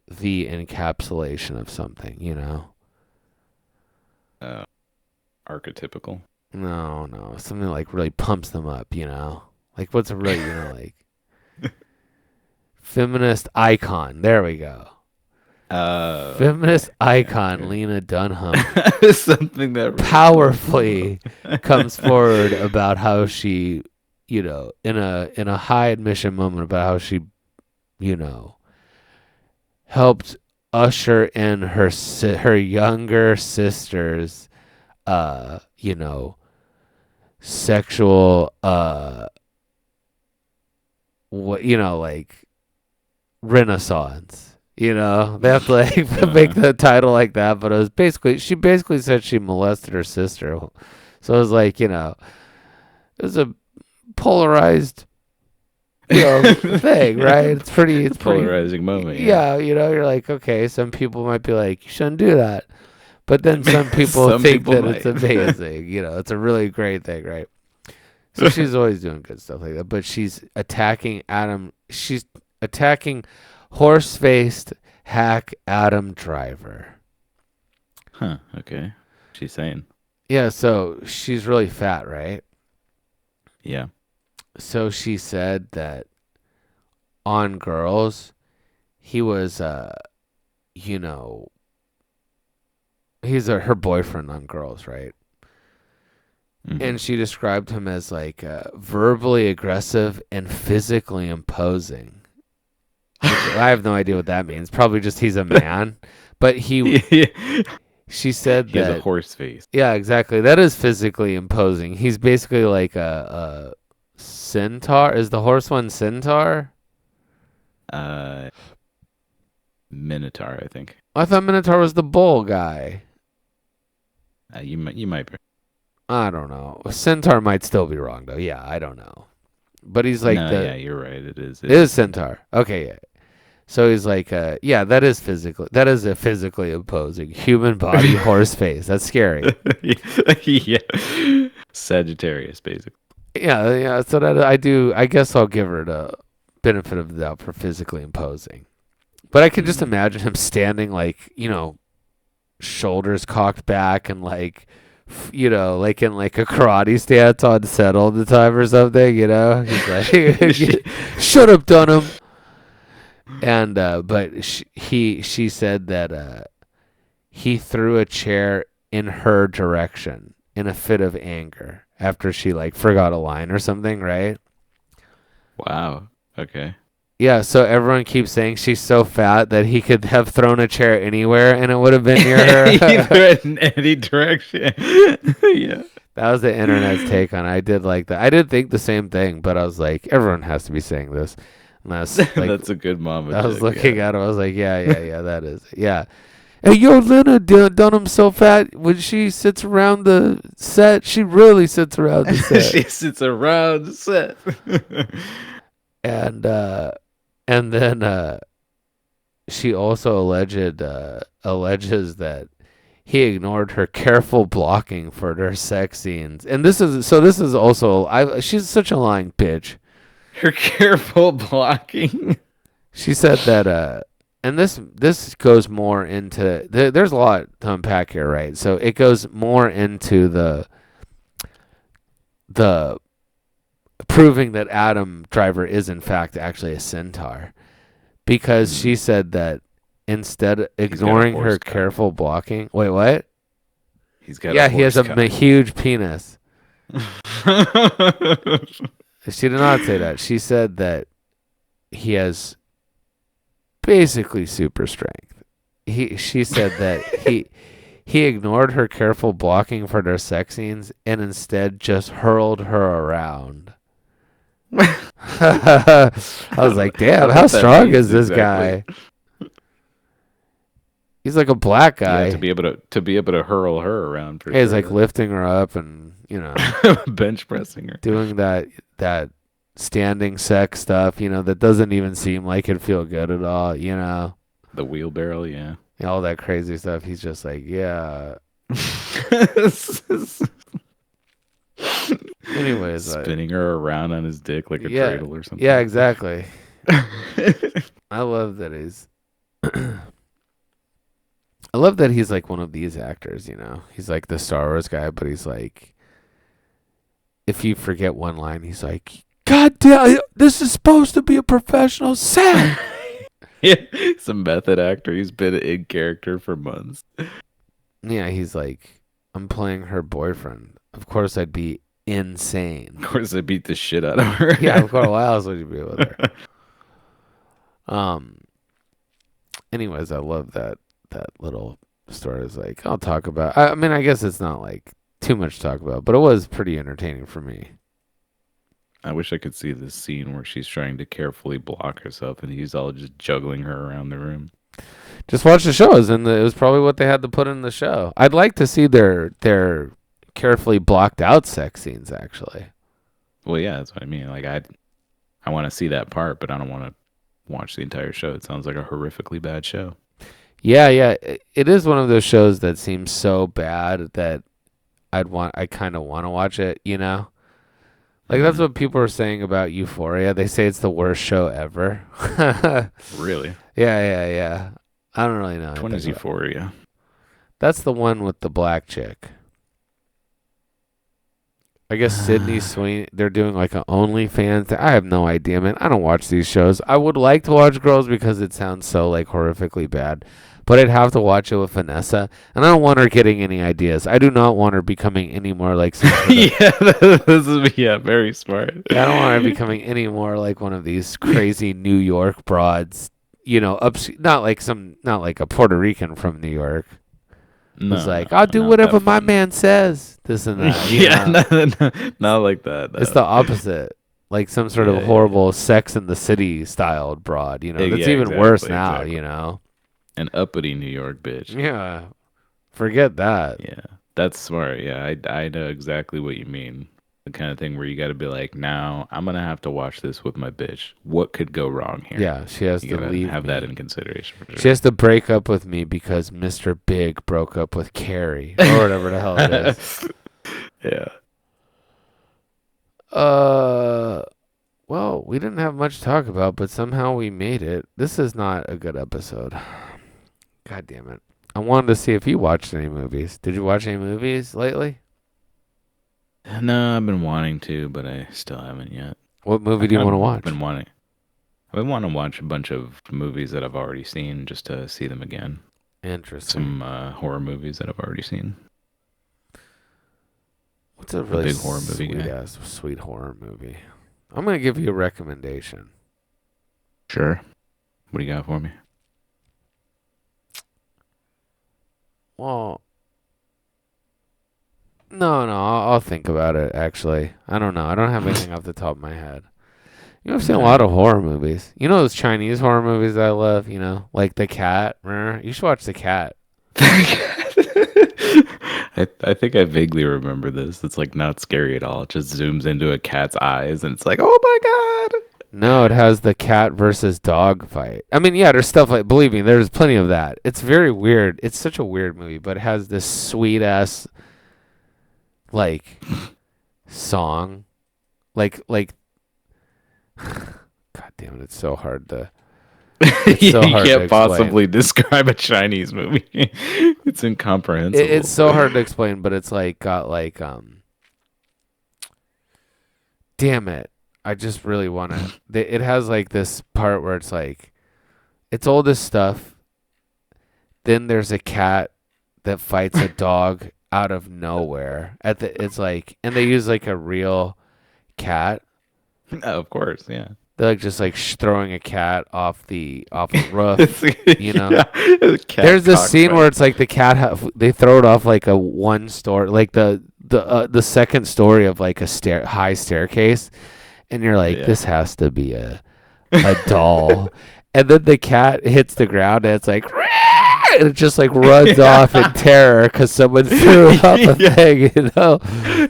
the encapsulation of something, you know? Uh, Archetypical. No, something like really pumps them up, you know? Like what's a really, like feminist icon. There we go. Feminist icon Okay. Lena Dunham Something that really powerfully comes forward about how she, in a high admission moment about how she, you know, helped usher in her younger sister's sexual what like renaissance. They have to like make the title like that, but it was she basically said she molested her sister. So it was like, it was a polarized thing, right? It's pretty polarizing moment. Yeah, you're like, okay, some people might be like, you shouldn't do that. But then some people Some think people that might. it's amazing. It's a really great thing, right? So she's always doing good stuff like that. But she's attacking Adam. She's attacking horse-faced hack Adam Driver. Huh, okay. She's saying. Yeah, so she's really fat, right? Yeah. So she said that on Girls, he was, he's her boyfriend on Girls, right? Mm-hmm. And she described him as like verbally aggressive and physically imposing. I have no idea what that means. Probably just he's a man. But she said he that has a horse face. Yeah, exactly. That is physically imposing. He's basically like a centaur. Is the horse one centaur? Minotaur, I think. I thought Minotaur was the bull guy. You might be. I don't know. Centaur might still be wrong though. Yeah, I don't know. But he's like yeah, you're right. It is. It is centaur. Okay, yeah. So he's like, yeah, that is a physically imposing human body horse face. That's scary. Yeah. Sagittarius, basically. Yeah. So that I guess I'll give her the benefit of the doubt for physically imposing. But I can just imagine him standing like, shoulders cocked back and like, like in like a karate stance on set all the time or something, He's like, shut up, Dunham. And but she said that he threw a chair in her direction in a fit of anger after she like forgot a line or something, right? Wow. Okay. Yeah, so everyone keeps saying she's so fat that he could have thrown a chair anywhere and it would have been near her. Either in any direction. Yeah. That was the internet's take on it. I did like that. I did think the same thing, but I was like, everyone has to be saying this. And I was like, that's a good mom. I was looking at him. I was like, yeah, that is. Yeah. Hey, yo, Lena Dunham so fat when she sits around the set. She really sits around the set. She sits around the set. And then she also alleges that he ignored her careful blocking for their sex scenes. And this is also she's such a lying bitch. Her careful blocking. She said that and this goes more into there's a lot to unpack here, right? So it goes more into the proving that Adam Driver is in fact actually a centaur, because she said that instead ignoring her careful blocking. Wait, what? He's got he has a huge penis. She did not say that. She said that he has basically super strength. She said that he ignored her careful blocking for their sex scenes and instead just hurled her around. I was like, damn, how strong is this guy? He's like a black guy. Yeah, to be able to hurl her around. He's like lifting her up and bench pressing her, doing that standing sex stuff. That doesn't even seem like it'd feel good at all. The wheelbarrow, yeah, all that crazy stuff. He's just like, yeah. Anyways, Spinning her around on his dick like a yeah, dreidel or yeah, something. exactly. I love that he's. I love that he's like one of these actors. He's like the Star Wars guy, but he's like, if you forget one line, he's like, "God damn, this is supposed to be a professional set." Yeah, he's a method actor. He's been in character for months. Yeah, he's like, "I'm playing her boyfriend. Of course, I'd be insane." Of course, I beat the shit out of her. Yeah, of course. Why else would you be with her? Um. Anyways, I love that little story. Is like, I'll talk about. I mean, I guess it's not like too much to talk about, but it was pretty entertaining for me. I wish I could see this scene where she's trying to carefully block herself and he's all just juggling her around the room. Just watch the shows, and it was probably what they had to put in the show. I'd like to see their carefully blocked out sex scenes. Actually, Well, yeah, that's what I mean. Like I want to see that part, but I don't want to watch the entire show. It sounds like a horrifically bad show. yeah, yeah. It is one of those shows that seems so bad that I kind of want to watch it. Like that's Hmm. what people are saying about Euphoria. They say it's the worst show ever. Really? Yeah, yeah, yeah. I don't really know Which one is anything about. Euphoria? That's the one with the black chick. I guess Sydney Sweeney. They're doing like an OnlyFans thing. I have no idea, man. I don't watch these shows. I would like to watch Girls because it sounds so like horrifically bad, but I'd have to watch it with Vanessa, and I don't want her getting any ideas. I do not want her becoming any more like some sort of. Yeah, this is very smart. Yeah, I don't want her becoming any more like one of these crazy New York broads. Not like a Puerto Rican from New York. Who's No, like, no, I'll no, do not whatever that my fun. man says. This and that. Yeah, not like that. It's No. the opposite. Like some sort Yeah, of yeah, horrible Sex in the City styled broad. That's yeah, even worse exactly, now. exactly. An uppity New York bitch. Yeah. Forget that. Yeah, that's smart. Yeah, I know exactly what you mean. The kind of thing where you got to be like, now I'm gonna have to watch this with my bitch. What could go wrong here? Yeah, she has You to gotta leave have that in me. consideration for She sure. has to break up with me because Mr. Big broke up with Carrie or whatever the hell it is. Yeah. Uh, well, we didn't have much to talk about, but somehow we made it. This is not a good episode. God damn it. I wanted to see if you watched any movies. Did you watch any movies lately? No, I've been wanting to, but I still haven't yet. What movie I do you kind want to of watch? been wanting. I've been wanting to watch a bunch of movies that I've already seen just to see them again. Interesting. Some horror movies that I've already seen. What's a A really big horror movie sweet guy. ass sweet horror movie? I'm gonna give you a recommendation. Sure. What do you got for me? Well, no, I'll think about it. Actually, I don't know. I don't have anything off the top of my head. I've seen a lot Alright. of horror movies. Those Chinese horror movies that I love. Like The Cat. Remember? You should watch The Cat. I think I vaguely remember this. It's like not scary at all. It just zooms into a cat's eyes and it's like, oh my god. No, it has the cat versus dog fight. I mean, yeah, there's stuff like, believe me, there's plenty of that. It's very weird. It's such a weird movie, but it has this sweet ass, like, song. Like, God damn it, it's so hard to. It's so You hard to can't explain. possibly describe a Chinese movie. It's incomprehensible. It's so hard to explain, but it's like, got like, damn it. I just really want to. It has like this part where it's like, it's all this stuff. Then there's a cat that fights a dog out of nowhere. It's like, and they use like a real cat. Oh, of course, yeah. They're like just like throwing a cat off the roof. Yeah, the cat There's this scene cockfight. where it's like the cat they throw it off like a one story, like the second story of like a high staircase, and you're like, Yeah. this has to be a doll, and then the cat hits the ground and it's like, and it just like runs off in terror because someone threw up a Yeah. thing.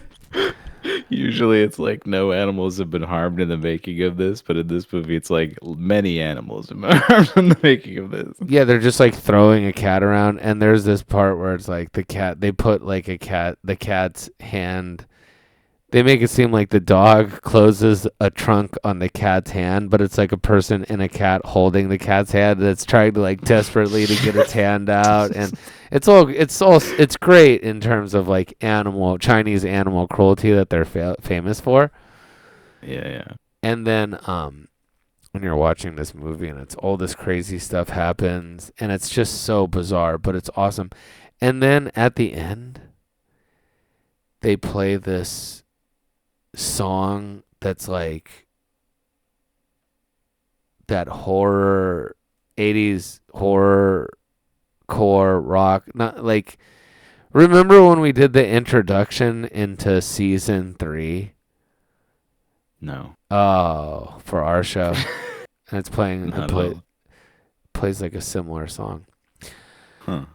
Usually it's like no animals have been harmed in the making of this, but in this movie it's like many animals have been harmed in the making of this. Yeah, they're just like throwing a cat around, and there's this part where it's like they put like the cat's hand, they make it seem like the dog closes a trunk on the cat's hand, but it's like a person and a cat holding the cat's hand that's trying to like desperately to get its hand out, and it's great in terms of like Chinese animal cruelty that they're famous for. Yeah, yeah. And then when you're watching this movie and it's all this crazy stuff happens and it's just so bizarre, but it's awesome. And then at the end, they play this song that's like that horror 80s horror core rock, not like, remember when we did the introduction into season 3? No. Oh, for our show. And it's playing Not at all. plays like a similar song. Huh.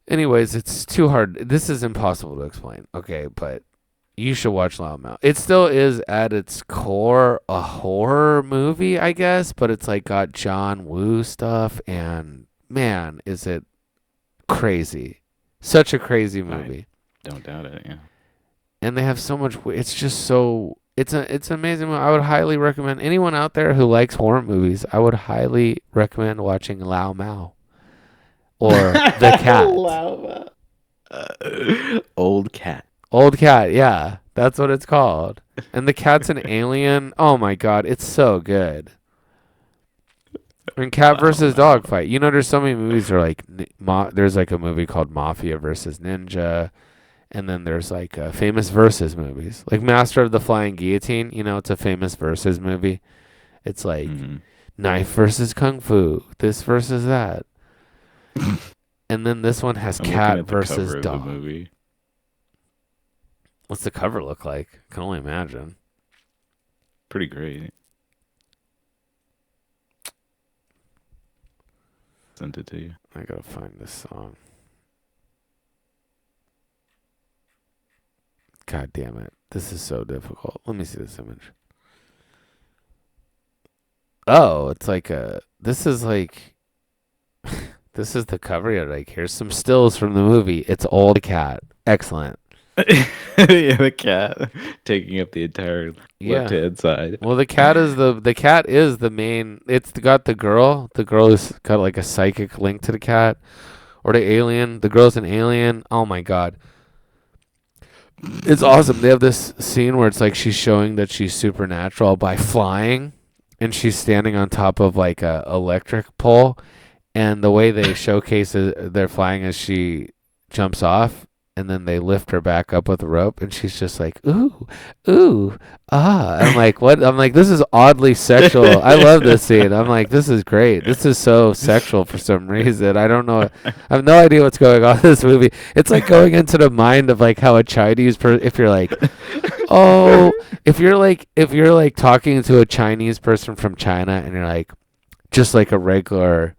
Anyways, it's too hard. This is impossible to explain. Okay, but you should watch LAO MAO. It still is at its core a horror movie, I guess, but it's like got John Woo stuff, and man, is it crazy. Such a crazy movie. I don't doubt it, yeah. And they have so much, it's just so, it's an amazing movie. I would highly recommend anyone out there who likes horror movies, I would highly recommend watching LAO MAO or The Cat. LAO MAO. Old Cat. Old Cat, yeah. That's what it's called. And the cat's an alien. Oh my god, it's so good. And cat versus dog fight. You know, there's so many movies that are like, there's like a movie called Mafia versus Ninja. And then there's like famous versus movies. Like Master of the Flying Guillotine, you know, it's a famous versus movie. It's like knife versus kung fu, this versus that. And then this one has cat versus dog. Movie. What's the cover look like? I can only imagine. Pretty great. Sent it to you. I gotta find this song. God damn it. This is so difficult. Let me see this image. Oh, it's like this is like, this is the cover. You're like, here's some stills from the movie. It's Old Cat. Excellent. Yeah, the cat taking up the entire left-hand side. Well, the cat is the main. It's got the girl. The girl has got like a psychic link to the cat, or the alien. The girl's an alien. Oh my god, it's awesome. They have this scene where it's like she's showing that she's supernatural by flying, and she's standing on top of like a electric pole, and the way they showcase their flying is she jumps off. And then they lift her back up with a rope, and she's just like, ooh, ah. I'm like, what? I'm like, this is oddly sexual. I love this scene. I'm like, this is great. This is so sexual for some reason. I don't know. I have no idea what's going on in this movie. It's like going into the mind of like how a Chinese person, if you're like, oh, if you're like talking to a Chinese person from China, and you're like, just like a regular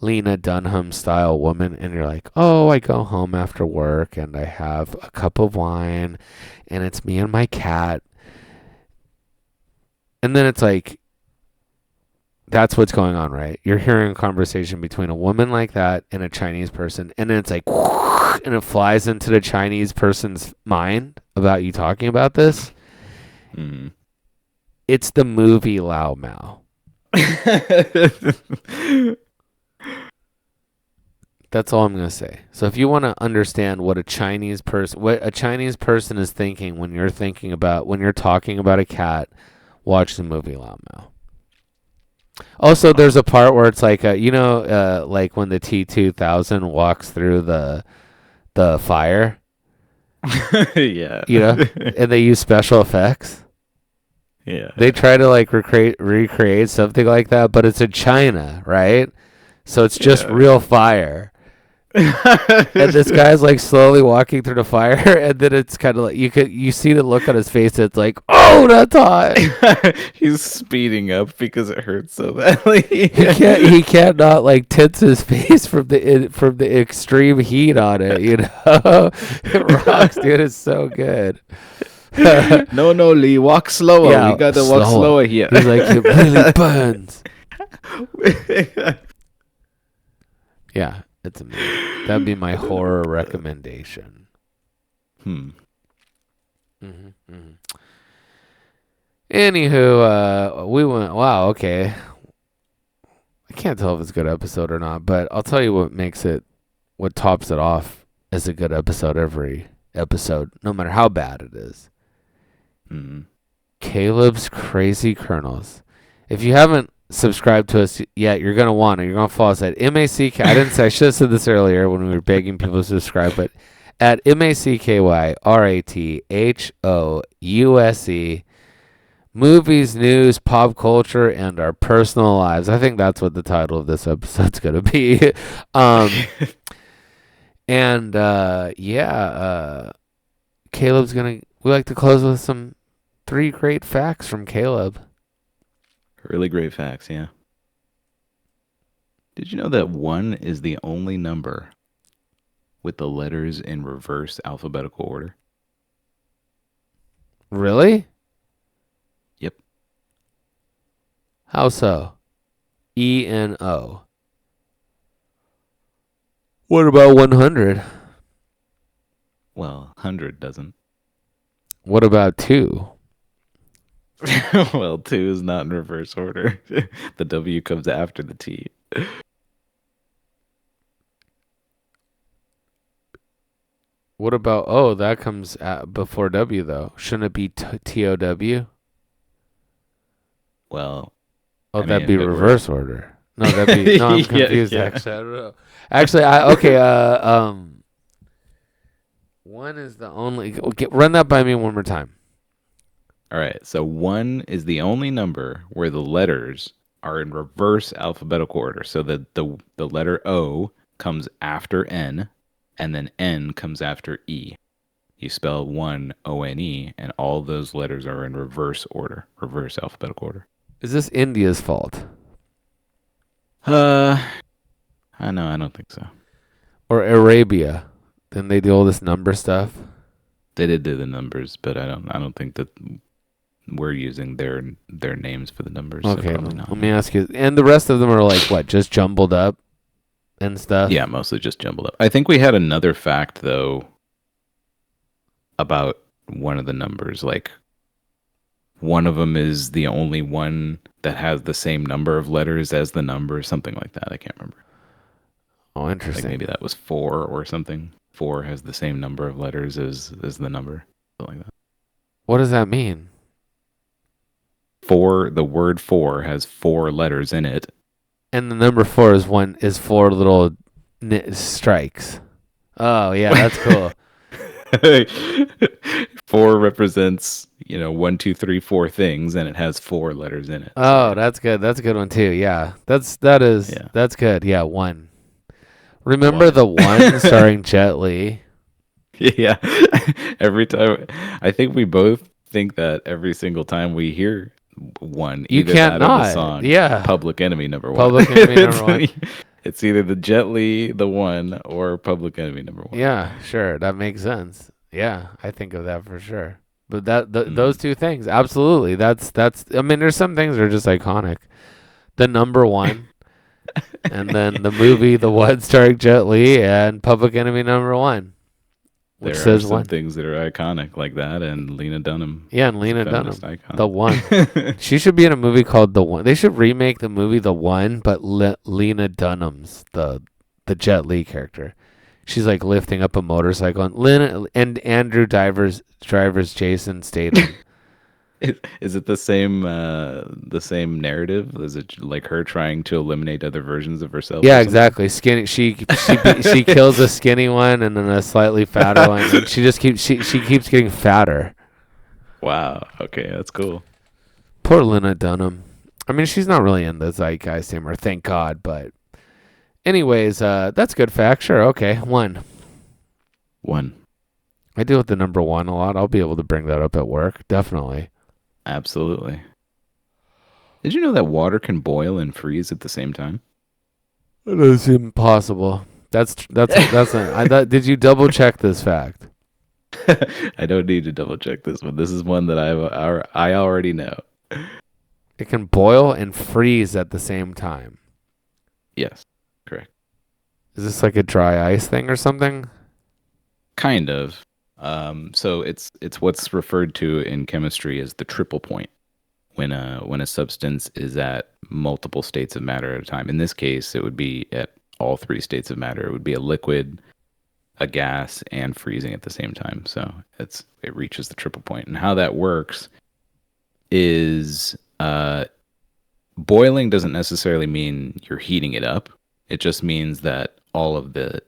Lena Dunham style woman, and you're like, oh, I go home after work and I have a cup of wine and it's me and my cat. And then it's like, that's what's going on, right? You're hearing a conversation between a woman like that and a Chinese person, and then it's like, and it flies into the Chinese person's mind about you talking about this. Mm-hmm. It's the movie LAO MAO. That's all I'm going to say. So if you want to understand what a Chinese person is thinking when you're talking about a cat, watch the movie LAO MAO. Also, there's a part where it's like, like when the T-2000 walks through the fire. Yeah. You know, and they use special effects. Yeah. They try to like recreate something like that, but it's in China, right? So it's just real fire. And this guy's like slowly walking through the fire, and then it's kind of like you see the look on his face. It's like, oh, that's hot. He's speeding up because it hurts so badly. He can't not like tense his face from the extreme heat on it. You know, it rocks, dude. It's so good. No, Lee, walk slower. Yeah, we gotta walk slower here. He's like, it really burns. Yeah. It's amazing. That'd be my horror recommendation. Mm-hmm, mm-hmm. Anywho, we went. Wow. Okay. I can't tell if it's a good episode or not, but I'll tell you what makes it, what tops it off as a good episode every episode, no matter how bad it is. Mm. Caleb's Crazy Kernels. If you haven't subscribed to us yet, you're gonna want to. You're gonna follow us at MACK. I didn't say. I should have said this earlier when we were begging people to subscribe, but at MACKYRATHOUSE. Movies, news, pop culture, and our personal lives. I think that's what the title of this episode's gonna be. um, and Caleb's gonna. We like to close with some 3 great facts from Caleb. Really great facts, yeah. Did you know that 1 is the only number with the letters in reverse alphabetical order? Really? Yep. How so? ENO. What about 100? Well, 100 doesn't. What about 2? Well, 2 is not in reverse order. The W comes after the T. What about, oh, that comes before W, though. Shouldn't it be TOW? Well, Oh, I that'd mean, be if it were reverse order. No, that'd be, no, I'm Yeah, confused, yeah. actually. I don't know. Actually, okay, 1 is the only, okay, run that by me one more time. All right. So 1 is the only number where the letters are in reverse alphabetical order. So the letter O comes after N, and then N comes after E. You spell 1 ONE, and all those letters are in reverse order, reverse alphabetical order. Is this India's fault? I know. I don't think so. Or Arabia? Then they do all this number stuff? They did do the numbers, but I don't think that we're using their names for the numbers. So Okay, probably not. let me ask you. And the rest of them are like what? Just jumbled up and stuff? Yeah, mostly just jumbled up. I think we had another fact though about one of the numbers. Like one of them is the only one that has the same number of letters as the number, something like that. I can't remember. Oh, interesting. Like maybe that was 4 or something. 4 has the same number of letters as the number, something like that. What does that mean? 4, the word 4 has 4 letters in it. And the number 4 is 4 little strikes. Oh yeah, that's cool. 4 represents 1, 2, 3, 4 things, and it has 4 letters in it. Oh, that's good. That's a good one too. Yeah, that's good. Yeah, 1. Remember 1. the 1 starring Jet Li? Yeah. Every time, I think we both think that every single time we hear 1, You either can't that or the not. song, Yeah. Public Enemy number 1. Public Enemy number 1. It's either the Jet Li, the 1, or Public Enemy number 1. Yeah, sure. That makes sense. Yeah, I think of that for sure. But Mm. those 2 things, absolutely. That's. I mean, there's some things that are just iconic. The number 1, and then the movie, the 1 starring Jet Li, and Public Enemy number 1, which There are says some 1. things that are iconic like that, and Lena Dunham. Yeah, and Lena Dunham, Feminist icon. the 1. She should be in a movie called The One. They should remake the movie The One, but Lena Dunham's the Jet Li character. She's like lifting up a motorcycle, and and Andrew driver's Jason Statham. Is it the same narrative? Is it like her trying to eliminate other versions of herself? Yeah, exactly. Skinny. She kills a skinny one and then a slightly fatter one, and she keeps getting fatter. Wow. Okay, that's cool. Poor Lena Dunham. I mean, she's not really in the zeitgeist anymore, thank God. But anyways, that's good fact. Sure. Okay. 1. 1. I deal with the number 1 a lot. I'll be able to bring that up at work. Definitely. Absolutely. Did you know that water can boil and freeze at the same time? It is impossible. That's not, did you double check this fact? I don't need to double check this one. This is one that I already know. It can boil and freeze at the same time. Yes, correct. Is this like a dry ice thing or something? Kind of. So it's what's referred to in chemistry as the triple point. when a substance is at multiple states of matter at a time. In this case, it would be at all three states of matter. It would be a liquid, a gas, and freezing at the same time. So it reaches the triple point. And how that works is boiling doesn't necessarily mean you're heating it up. It just means that all of the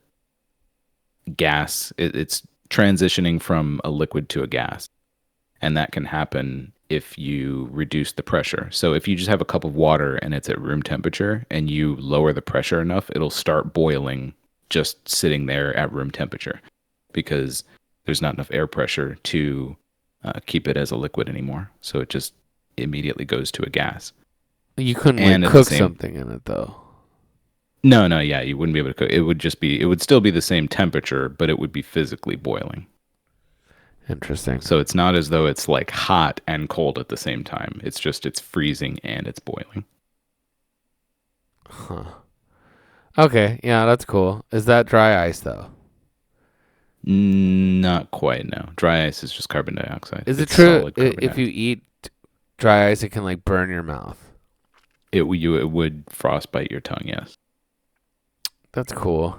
gas, it's transitioning from a liquid to a gas. And that can happen if you reduce the pressure. So if you just have a cup of water and it's at room temperature and you lower the pressure enough, it'll start boiling just sitting there at room temperature because there's not enough air pressure to keep it as a liquid anymore. So it just immediately goes to a gas. You couldn't cook something in it though. No, yeah, you wouldn't be able to cook. It would still be the same temperature, but it would be physically boiling. Interesting. So it's not as though it's like hot and cold at the same time. It's just it's freezing and it's boiling. Huh. Okay, yeah, that's cool. Is that dry ice though? Not quite, no. Dry ice is just carbon dioxide. Is it true if you eat dry ice it can like burn your mouth? It would frostbite your tongue, yes. That's cool.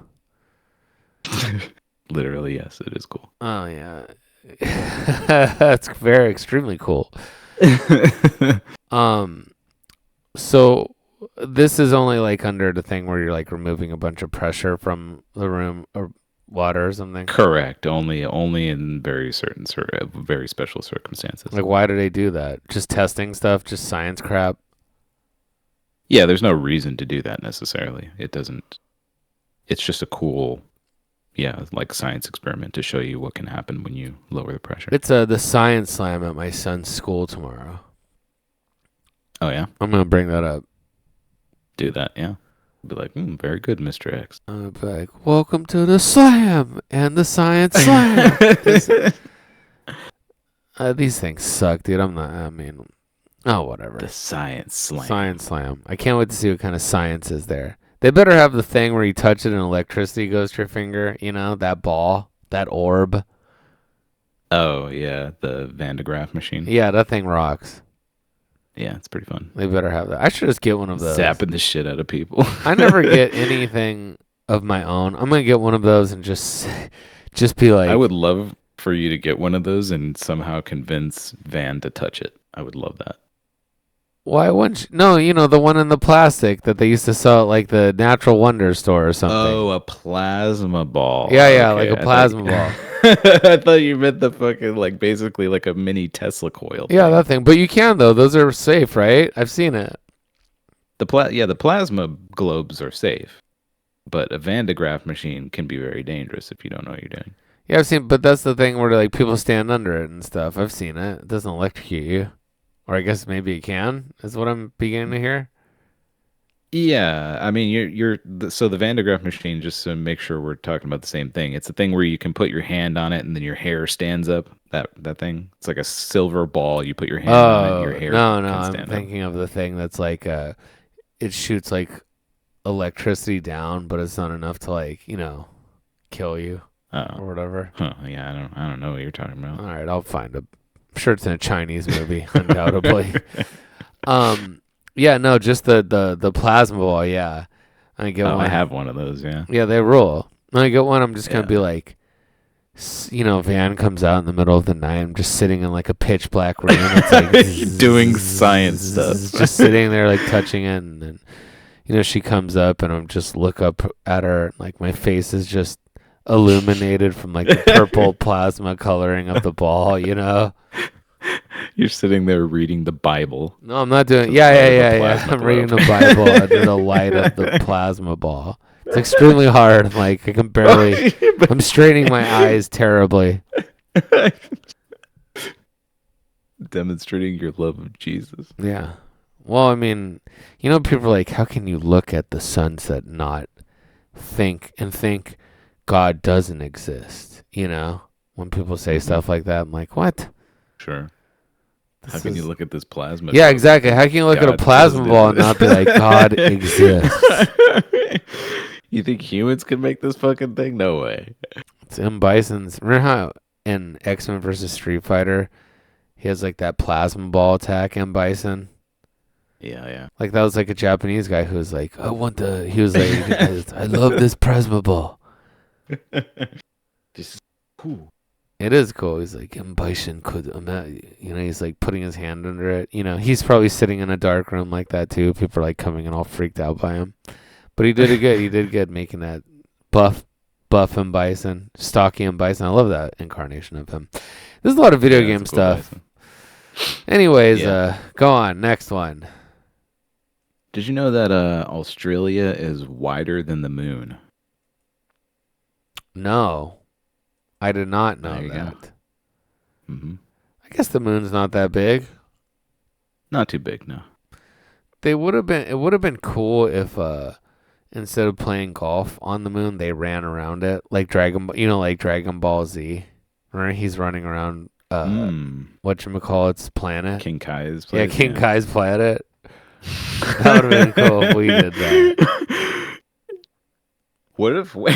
Literally, yes, it is cool. Oh yeah. That's very extremely cool. So this is only like under the thing where you're like removing a bunch of pressure from the room or water or something. Correct. Only in very very special circumstances. Like why do they do that? Just testing stuff, just science crap. Yeah, there's no reason to do that necessarily. It doesn't. It's just a cool, like science experiment to show you what can happen when you lower the pressure. It's the science slam at my son's school tomorrow. Oh yeah, I'm gonna bring that up. Do that, yeah. Be like, very good, Mr. X. I'm gonna be like, welcome to the slam and the science slam. These things suck, dude. Whatever. The science slam. Science slam. I can't wait to see what kind of science is there. They better have the thing where you touch it and electricity goes to your finger. You know, that ball, that orb. Oh, yeah. The Van de Graaff machine. Yeah, that thing rocks. Yeah, it's pretty fun. They better have that. I should just get one of those. Zapping the shit out of people. I never get anything of my own. I'm going to get one of those and just be like. I would love for you to get one of those and somehow convince Van to touch it. I would love that. Why wouldn't you? No, the one in the plastic that they used to sell at like the Natural Wonder store or something. Oh, a plasma ball. Yeah, okay, like a plasma ball. I thought you meant the fucking, like, basically like a mini Tesla coil. Yeah, that thing. But you can, though. Those are safe, right? I've seen it. The plasma globes are safe. But a Van de Graaff machine can be very dangerous if you don't know what you're doing. Yeah, I've seen, but that's the thing where like people stand under it and stuff. I've seen it. It doesn't electrocute you. Or I guess maybe it can, is what I'm beginning to hear. Yeah, I mean, so the Van de Graaff machine, just to make sure we're talking about the same thing, it's a thing where you can put your hand on it and then your hair stands up. That thing, it's like a silver ball. You put your hand on it, and your hair. No, I'm thinking of the thing that's like it shoots like electricity down, but it's not enough to like kill you or whatever. Huh? Yeah, I don't know what you're talking about. All right, I'll find it. I'm sure it's in a Chinese movie, undoubtedly. Yeah, no, just the plasma ball. Yeah, I get one. I have one of those. Yeah. Yeah, they rule. When I get one, I'm just gonna be like, Van comes out in the middle of the night. I'm just sitting in like a pitch black room. It's like doing science stuff. Just sitting there like touching it, and then she comes up, and I'm just look up at her. Like my face is just illuminated from like the purple plasma coloring of the ball. You're sitting there reading the Bible. No, I'm not doing. Yeah. I'm reading the Bible under the light of the plasma ball. It's extremely hard. Like I can barely. I'm straining my eyes terribly. Demonstrating your love of Jesus. Yeah. Well, I mean, people are like, how can you look at the sunset and not think God doesn't exist? When people say stuff like that, I'm like, what? Sure. How can you look at this plasma? Yeah, exactly. How can you look at a plasma ball and not be like, God exists? You think humans can make this fucking thing? No way. It's M. Bison's. Remember how in X-Men versus Street Fighter, He has like that plasma ball attack in Bison. Yeah. Like that was like a Japanese guy who was like, he was like, I love this plasma ball. This is cool. It is cool. He's like, M. Bison could, he's like putting his hand under it. He's probably sitting in a dark room like that too. People are like coming and all freaked out by him. But he did it good. He did good making that buff M. Bison, stocky M. Bison. I love that incarnation of him. There's a lot of video game stuff. Cool. Anyways, go on. Next one. Did you know that Australia is wider than the moon? No. I did not know that. Mm-hmm. I guess the moon's not that big. Not too big, no. It would have been cool if instead of playing golf on the moon, they ran around it like Dragon Ball Z. Right? He's running around whatchamacallit's planet. King Kai's planet. Yeah, King Kai's planet. That would have been cool if we did that. What if one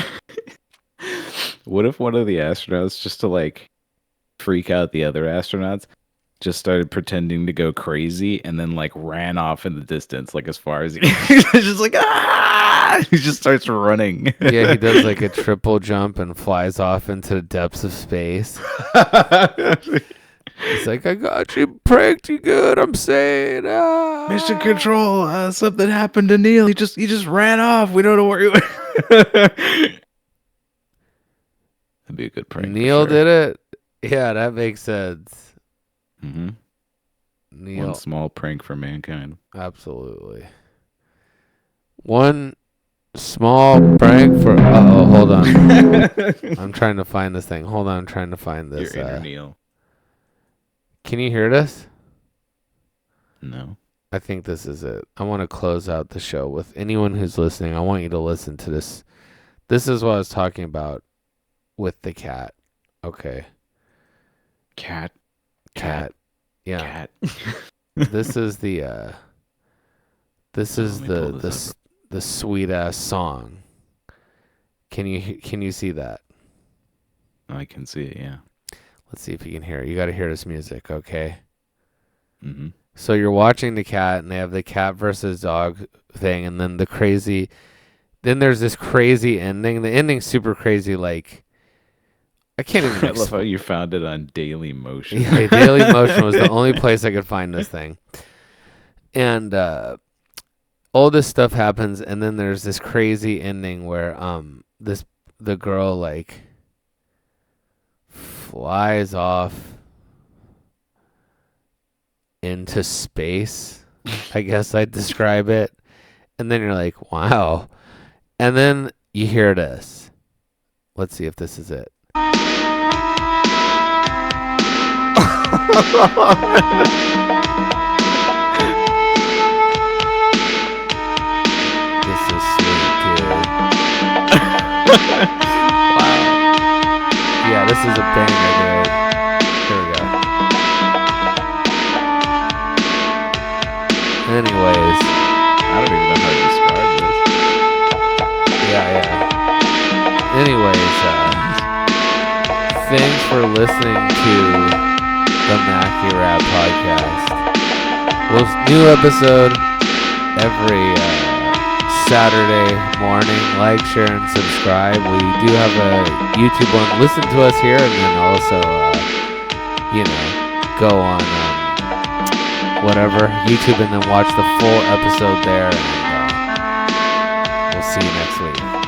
of the astronauts, just to like freak out the other astronauts, just started pretending to go crazy and then like ran off in the distance, like as far as he's just like, he just starts running. Yeah, he does like a triple jump and flies off into the depths of space. He's like, I got you, pranked you good, I'm saying. Mission Control, something happened to Neil. He just ran off. We don't know where he went. That'd be a good prank. Neil did it? Yeah, that makes sense. Mm-hmm. Neil. One small prank for mankind. Absolutely. One small prank for... Uh-oh, hold on. I'm trying to find this thing. Hold on, I'm trying to find this. Your inner Neil. Can you hear this? No. I think this is it. I want to close out the show with anyone who's listening. I want you to listen to this. This is what I was talking about with the cat. Okay. Cat. Yeah. Cat. This is the the sweet ass song. Can you see that? I can see it, yeah. Let's see if you can hear it. You got to hear this music, okay? Mm-hmm. So you're watching the cat, and they have the cat versus dog thing, and then then there's this crazy ending. The ending's super crazy, like, I can't even I love how you found it on Daily Motion. Yeah, Daily Motion was the only place I could find this thing. And all this stuff happens, and then there's this crazy ending where the girl, like, flies off into space, I guess I'd describe it. And then you're like, wow. And then you hear this. Let's see if this is it. This is sweet, dude. Wow. Yeah, this is a banger, dude. Here we go. Anyways. I don't even know how to describe this. Yeah. Anyways, thanks for listening to the Macky Rap Podcast. New episode every Saturday morning. Like, share, and subscribe. We do have a YouTube one. Listen to us here, and then also, go on whatever YouTube, and then watch the full episode there. And we'll see you next week.